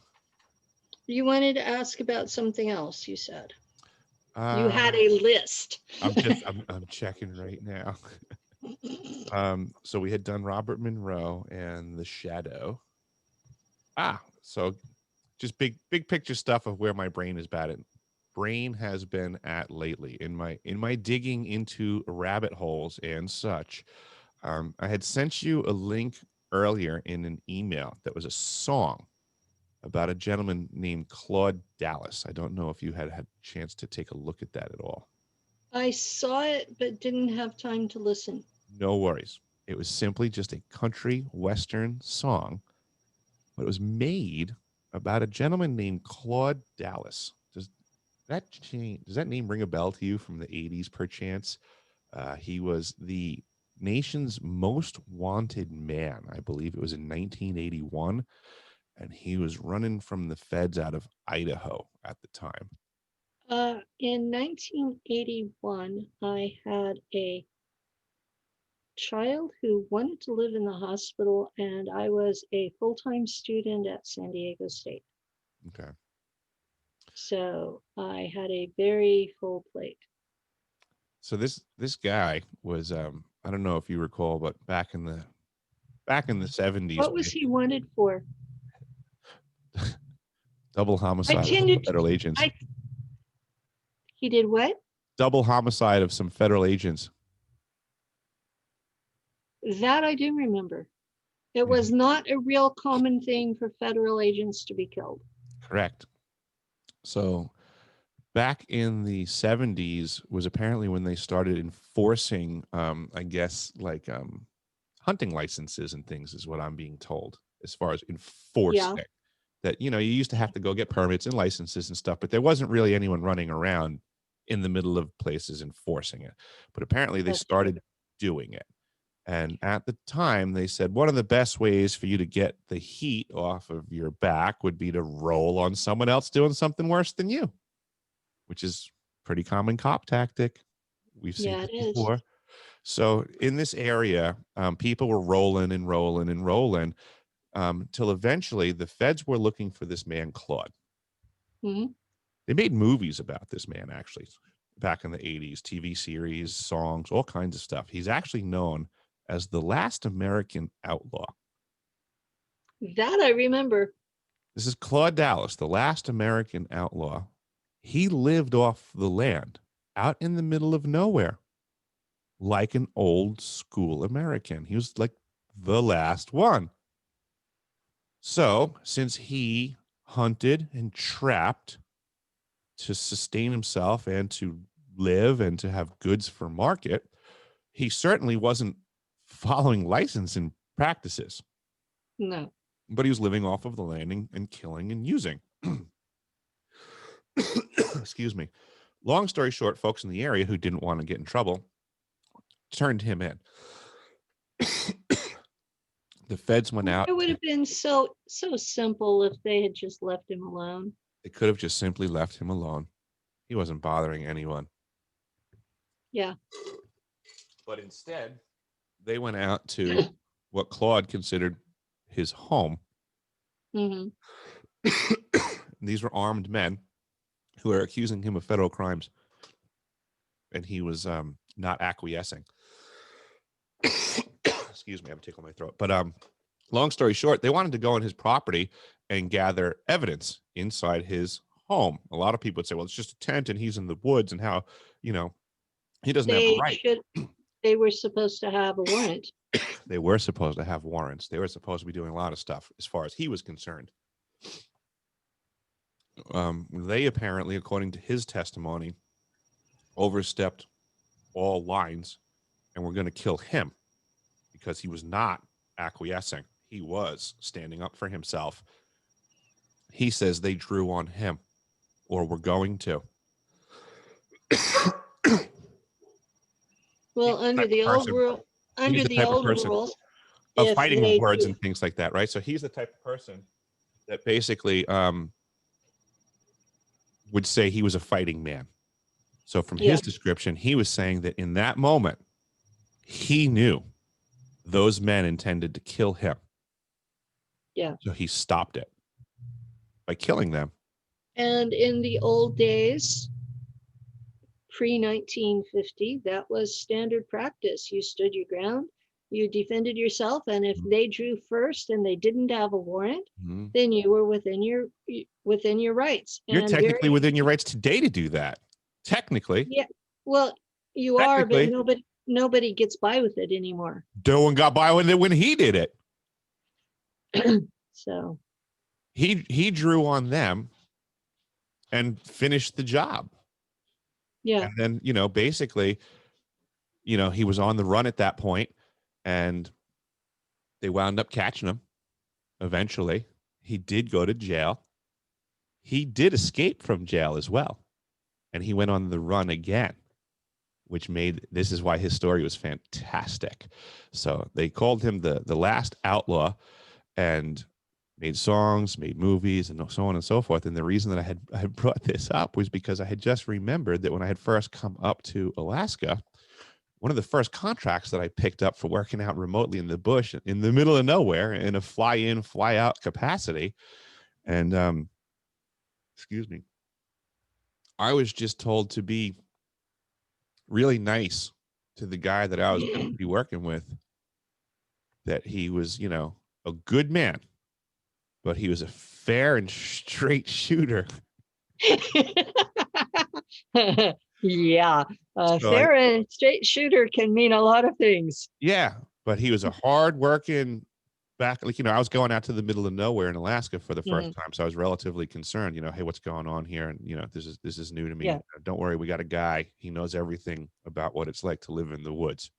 You wanted to ask about something else, you said. You had a list. I'm checking right now. So we had done Robert Monroe and The Shadow. So just big picture stuff of where my brain has been at lately in my digging into rabbit holes and such. I had sent you a link earlier in an email that was a song about a gentleman named Claude Dallas. I don't know if you had a chance to take a look at that at all. I saw it, but didn't have time to listen. No worries. It was simply just a country western song, but it was made about a gentleman named Claude Dallas. Does that name ring a bell to you from the 80s, perchance? He was the nation's most wanted man. I believe it was in 1981, and he was running from the feds out of Idaho at the time. In 1981, I had a child who wanted to live in the hospital, and I was a full-time student at San Diego State. Okay. So I had a very full plate. So this guy was I don't know if you recall, but back in the 70s, What was he wanted for? double homicide of federal agents. He did what? Double homicide of some federal agents. That I do remember. It was not a real common thing for federal agents to be killed. Correct. So back in the 70s was apparently when they started enforcing, I guess, like hunting licenses and things is what I'm being told, as far as enforcing it. That, you used to have to go get permits and licenses and stuff, but there wasn't really anyone running around in the middle of places enforcing it. But apparently they started doing it. And at the time, they said one of the best ways for you to get the heat off of your back would be to roll on someone else doing something worse than you, which is pretty common cop tactic. We've seen it before. So in this area, people were rolling and rolling and rolling till eventually the feds were looking for this man, Claude. Mm-hmm. They made movies about this man, actually, back in the 80s, TV series, songs, all kinds of stuff. He's actually known as the last American outlaw. That I remember. This is Claude Dallas, the last American outlaw. He lived off the land out in the middle of nowhere, like an old school American. He was like the last one. So since he hunted and trapped to sustain himself and to live and to have goods for market, he certainly wasn't following licensing practices, No. but he was living off of the land and killing and using. Excuse me. Long story short, folks in the area who didn't want to get in trouble turned him in. The feds went out. It would have been so simple if they had just left him alone. They could have just simply left him alone. He wasn't bothering anyone. Yeah. But instead, they went out to what Claude considered his home. Mm-hmm. These were armed men who were accusing him of federal crimes, and he was not acquiescing. Excuse me, I'm tickling my throat. But long story short, they wanted to go on his property and gather evidence inside his home. A lot of people would say, well, it's just a tent and he's in the woods, and how, he doesn't have a right. They were supposed to have a warrant. They were supposed to have warrants. They were supposed to be doing a lot of stuff as far as he was concerned. They apparently, according to his testimony, overstepped all lines and were going to kill him because he was not acquiescing. He was standing up for himself. He says they drew on him, or were going to. Well, under the old rules, of fighting with words and things like that, right? So he's the type of person that basically would say he was a fighting man. So from his description, he was saying that in that moment, he knew those men intended to kill him. Yeah. So he stopped it by killing them. And in the old days, pre-1950, that was standard practice. You stood your ground, you defended yourself, and if they drew first and they didn't have a warrant, then you were within your rights. You're technically within your rights today to do that. Technically. Yeah. Well, you are, but nobody gets by with it anymore. No one got by with it when he did it. So he drew on them and finished the job. Yeah. And then, basically, he was on the run at that point, and they wound up catching him eventually. He did go to jail. He did escape from jail as well. And he went on the run again, which this is why his story was fantastic. So they called him the last outlaw, and made songs, made movies, and so on and so forth. And the reason that I had brought this up was because I had just remembered that when I had first come up to Alaska, one of the first contracts that I picked up for working out remotely in the bush in the middle of nowhere in a fly in, fly out capacity. And, excuse me, I was just told to be really nice to the guy that I was going to be working with, that he was, a good man, but he was a fair and straight shooter. Yeah. Fair and straight shooter can mean a lot of things. Yeah. But he was a hard-working I was going out to the middle of nowhere in Alaska for the first time. So I was relatively concerned, hey, what's going on here? And, this is new to me. Yeah. Don't worry. We got a guy. He knows everything about what it's like to live in the woods.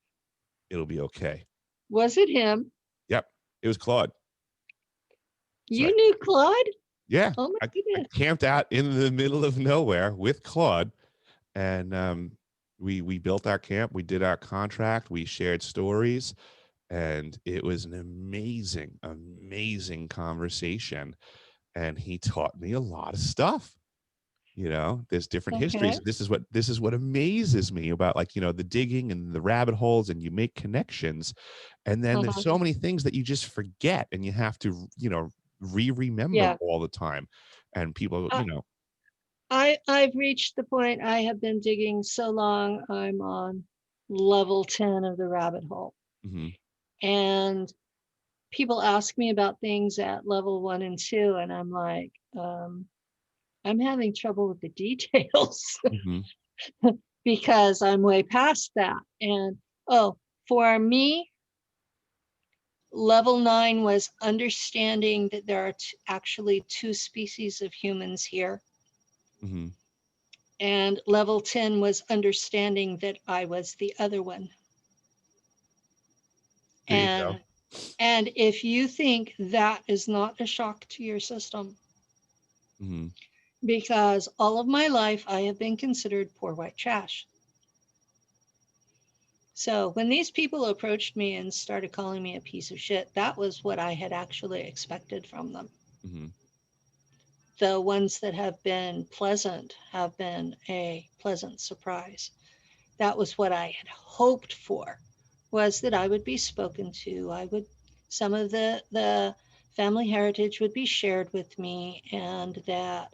It'll be okay. Was it him? Yep. It was Claude. You knew Claude? Yeah. Oh my goodness. I camped out in the middle of nowhere with Claude, and we built our camp. We did our contract. We shared stories, and it was an amazing, amazing conversation. And he taught me a lot of stuff. There's different histories. This is what amazes me about, the digging and the rabbit holes, and you make connections, and then there's so many things that you just forget, and you have to, remember all the time. And people, I've reached the point. I have been digging so long. I'm on level 10 of the rabbit hole. And people ask me about things at level 1 and 2, and I'm like, I'm having trouble with the details because I'm way past that. And for me, level 9 was understanding that there are actually 2 species of humans here. And level 10 was understanding that I was the other one. There you go. And if you think that is not a shock to your system, Mm-hmm. because all of my life I have been considered poor white trash. So when these people approached me and started calling me a piece of shit, that was what I had actually expected from them. Mm-hmm. The ones that have been pleasant have been a pleasant surprise. That was what I had hoped for, was that I would be spoken to. Some of the family heritage would be shared with me, and that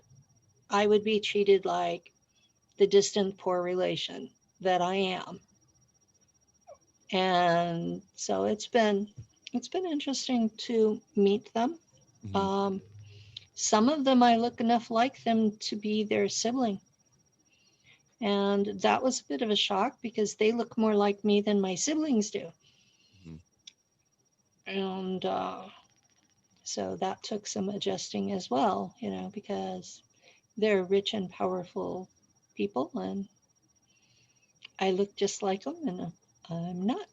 I would be treated like the distant poor relation that I am. And so it's been interesting to meet them. Mm-hmm. Um, some of them I look enough like them to be their sibling. And that was a bit of a shock because they look more like me than my siblings do. Mm-hmm. And so that took some adjusting as well, because they're rich and powerful people, and I look just like them, and I'm not.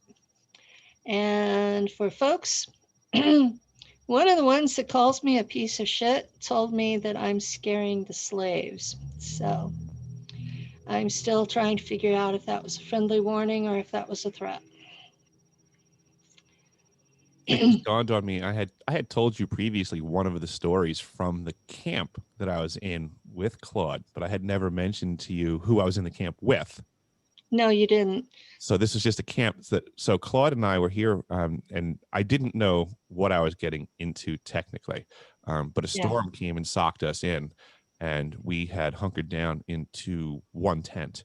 And for folks, one of the ones that calls me a piece of shit told me that I'm scaring the slaves. So I'm still trying to figure out if that was a friendly warning or if that was a threat. It just dawned on me. I had told you previously one of the stories from the camp that I was in with Claude, but I had never mentioned to you who I was in the camp with. No, you didn't. So this is just a camp so Claude and I were here, and I didn't know what I was getting into technically, but a storm came and socked us in, and we had hunkered down into one tent,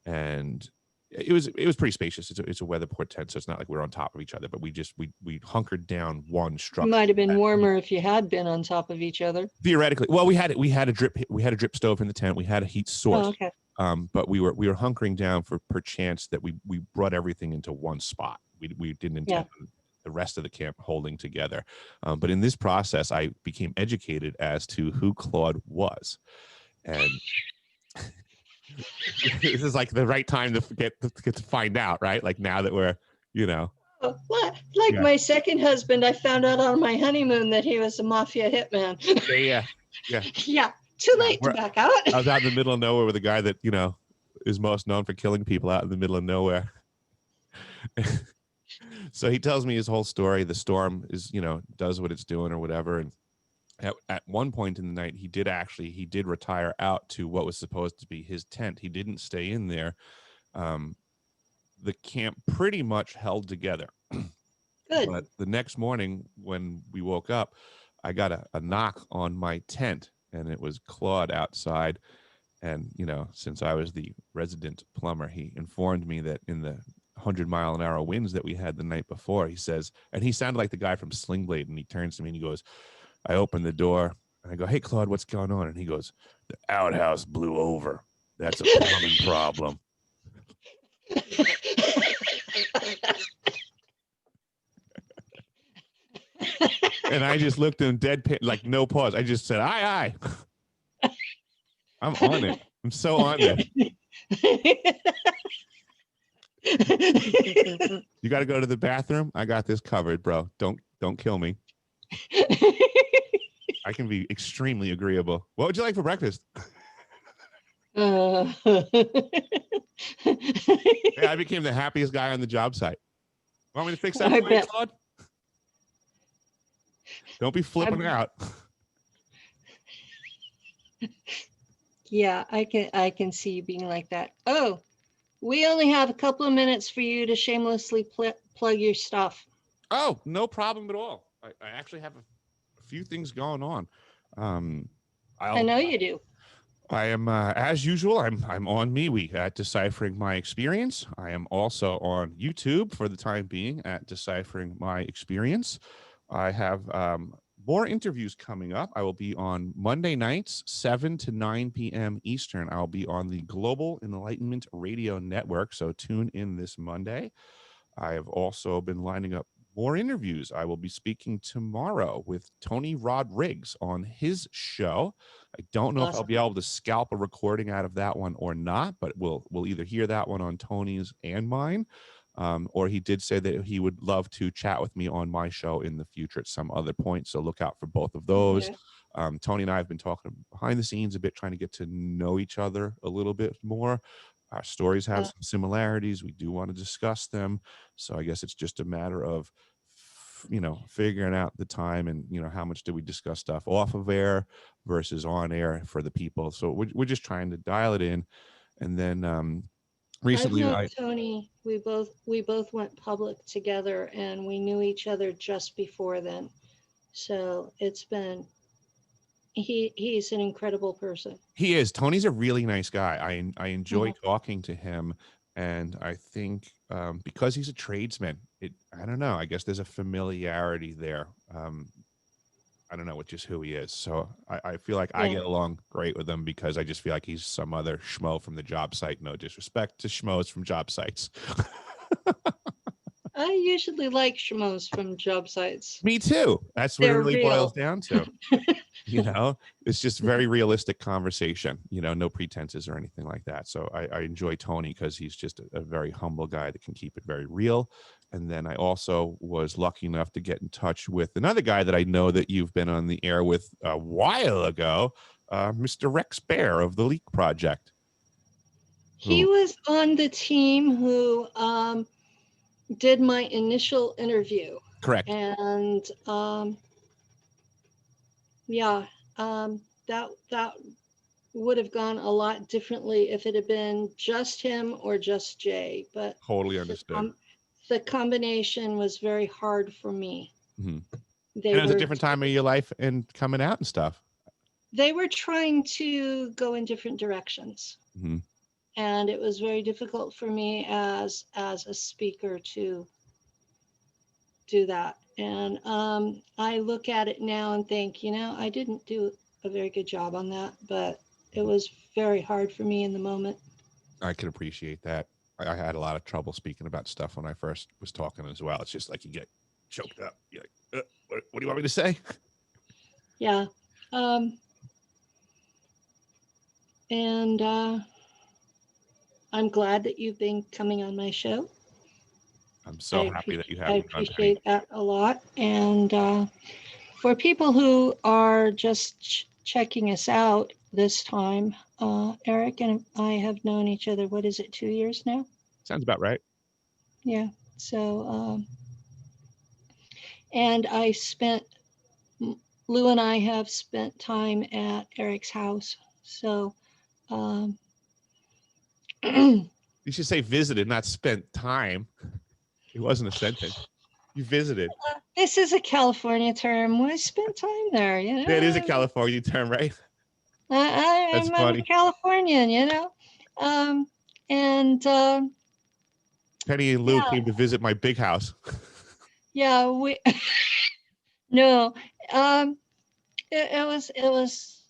and it was pretty spacious. It's a weatherport tent, so it's not like we're on top of each other, but we hunkered down one structure. Might have been warmer if you had been on top of each other. Theoretically, well, we had a drip stove in the tent. We had a heat source. Oh, okay. But we were hunkering down for chance that we brought everything into one spot. We didn't intend the rest of the camp holding together. But in this process, I became educated as to who Claude was, and this is like the right time to get to find out, right? Like now that we're, Like my second husband, I found out on my honeymoon that he was a mafia hitman. yeah. Yeah. Too late to back out. I was out in the middle of nowhere with a guy that, is most known for killing people out in the middle of nowhere. So he tells me his whole story. The storm is, does what it's doing or whatever. And at one point in the night, he did retire out to what was supposed to be his tent. He didn't stay in there. The camp pretty much held together. Good. But the next morning when we woke up, I got a knock on my tent, and it was Claude outside. And, since I was the resident plumber, he informed me that in the 100-mile-an-hour winds that we had the night before, he says, and he sounded like the guy from Sling Blade, and he turns to me and he goes, I opened the door and I go, hey, Claude, what's going on? And he goes, the outhouse blew over. That's a plumbing problem. And I just looked at him dead, like no pause. I just said, aye. I'm on it. I'm so on it. You got to go to the bathroom? I got this covered, bro. Don't kill me. I can be extremely agreeable. What would you like for breakfast? Yeah, I became the happiest guy on the job site. Want me to fix that for you, Claude? Don't be flipping out. Yeah, I can see you being like that. Oh, we only have a couple of minutes for you to shamelessly plug your stuff. Oh, no problem at all. I actually have a few things going on. I know you do. I am, as usual, I'm on MeWe at Deciphering My Experience. I am also on YouTube for the time being at Deciphering My Experience. I have more interviews coming up. I will be on Monday nights, 7 to 9 p.m. Eastern. I'll be on the Global Enlightenment Radio Network, so tune in this Monday. I have also been lining up more interviews. I will be speaking tomorrow with Tony Rodriguez on his show. I don't know if I'll Awesome. be able to scalp a recording out of that one or not, but we'll either hear that one on Tony's and mine, or he did say that he would love to chat with me on my show in the future at some other point. So look out for both of those. Okay. Tony and I have been talking behind the scenes a bit, trying to get to know each other a little bit more. Our stories have some similarities. We do want to discuss them. So I guess it's just a matter of, figuring out the time and, how much do we discuss stuff off of air versus on air for the people. So we're just trying to dial it in. And then recently I've known Tony. We both went public together, and we knew each other just before then. So it's been he's an incredible person. He is. Tony's a really nice guy. I enjoy Mhm. talking to him, and I think because he's a tradesman, I don't know. I guess there's a familiarity there. I don't know, with just who he is. So I feel like I Yeah. get along great with him because I just feel like he's some other schmo from the job site. No disrespect to schmoes from job sites. I usually like schmoes from job sites. Me too. That's what it They're really boils real. down to. It's just very realistic conversation, no pretenses or anything like that. So I enjoy Tony because he's just a very humble guy that can keep it very real. And then I also was lucky enough to get in touch with another guy that I know that you've been on the air with a while ago, Mr. Rex Bear of the Leak Project. He was on the team who did my initial interview. Correct. And that would have gone a lot differently if it had been just him or just Jay. But Totally understood. The combination was very hard for me. Mm-hmm. They and it was were a different time of your life and coming out and stuff. They were trying to go in different directions. Mm-hmm. And it was very difficult for me as a speaker to do that. And I look at it now and think, I didn't do a very good job on that, but it was very hard for me in the moment. I can appreciate that. I had a lot of trouble speaking about stuff when I first was talking as well. It's just like you get choked up. You're like, what do you want me to say? Yeah. And I'm glad that you've been coming on my show. I'm so happy that you have. I appreciate that a lot. And for people who are just checking us out this time, Eric and I have known each other, what is it, 2 years now? Sounds about right. Yeah. So, and Lou and I have spent time at Eric's house. So, you should say visited, not spent time. It wasn't a sentence. You visited. This is a California term. We spent time there, It is a California term, right? I'm a Californian, and Penny and Lou came to visit my big house. Yeah, no, it was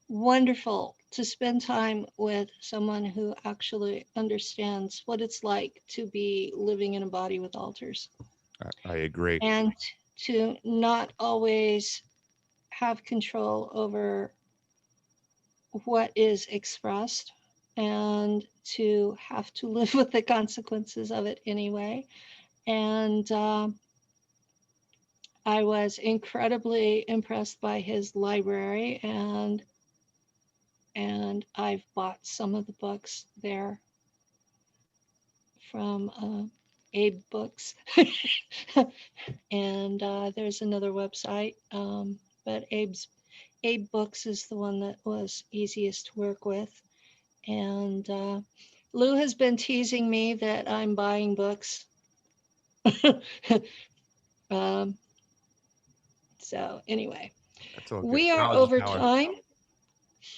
wonderful to spend time with someone who actually understands what it's like to be living in a body with alters. I agree. And to not always have control over what is expressed and to have to live with the consequences of it anyway. And I was incredibly impressed by his library, and I've bought some of the books there from Abe Books. And there's another website, but Abe Books is the one that was easiest to work with. And Lou has been teasing me that I'm buying books. So anyway, we are over time.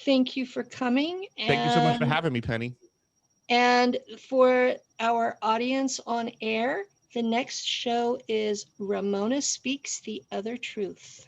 Thank you for coming. Thank you so much for having me, Penny. And for our audience on air, the next show is Ramona Speaks the Other Truth.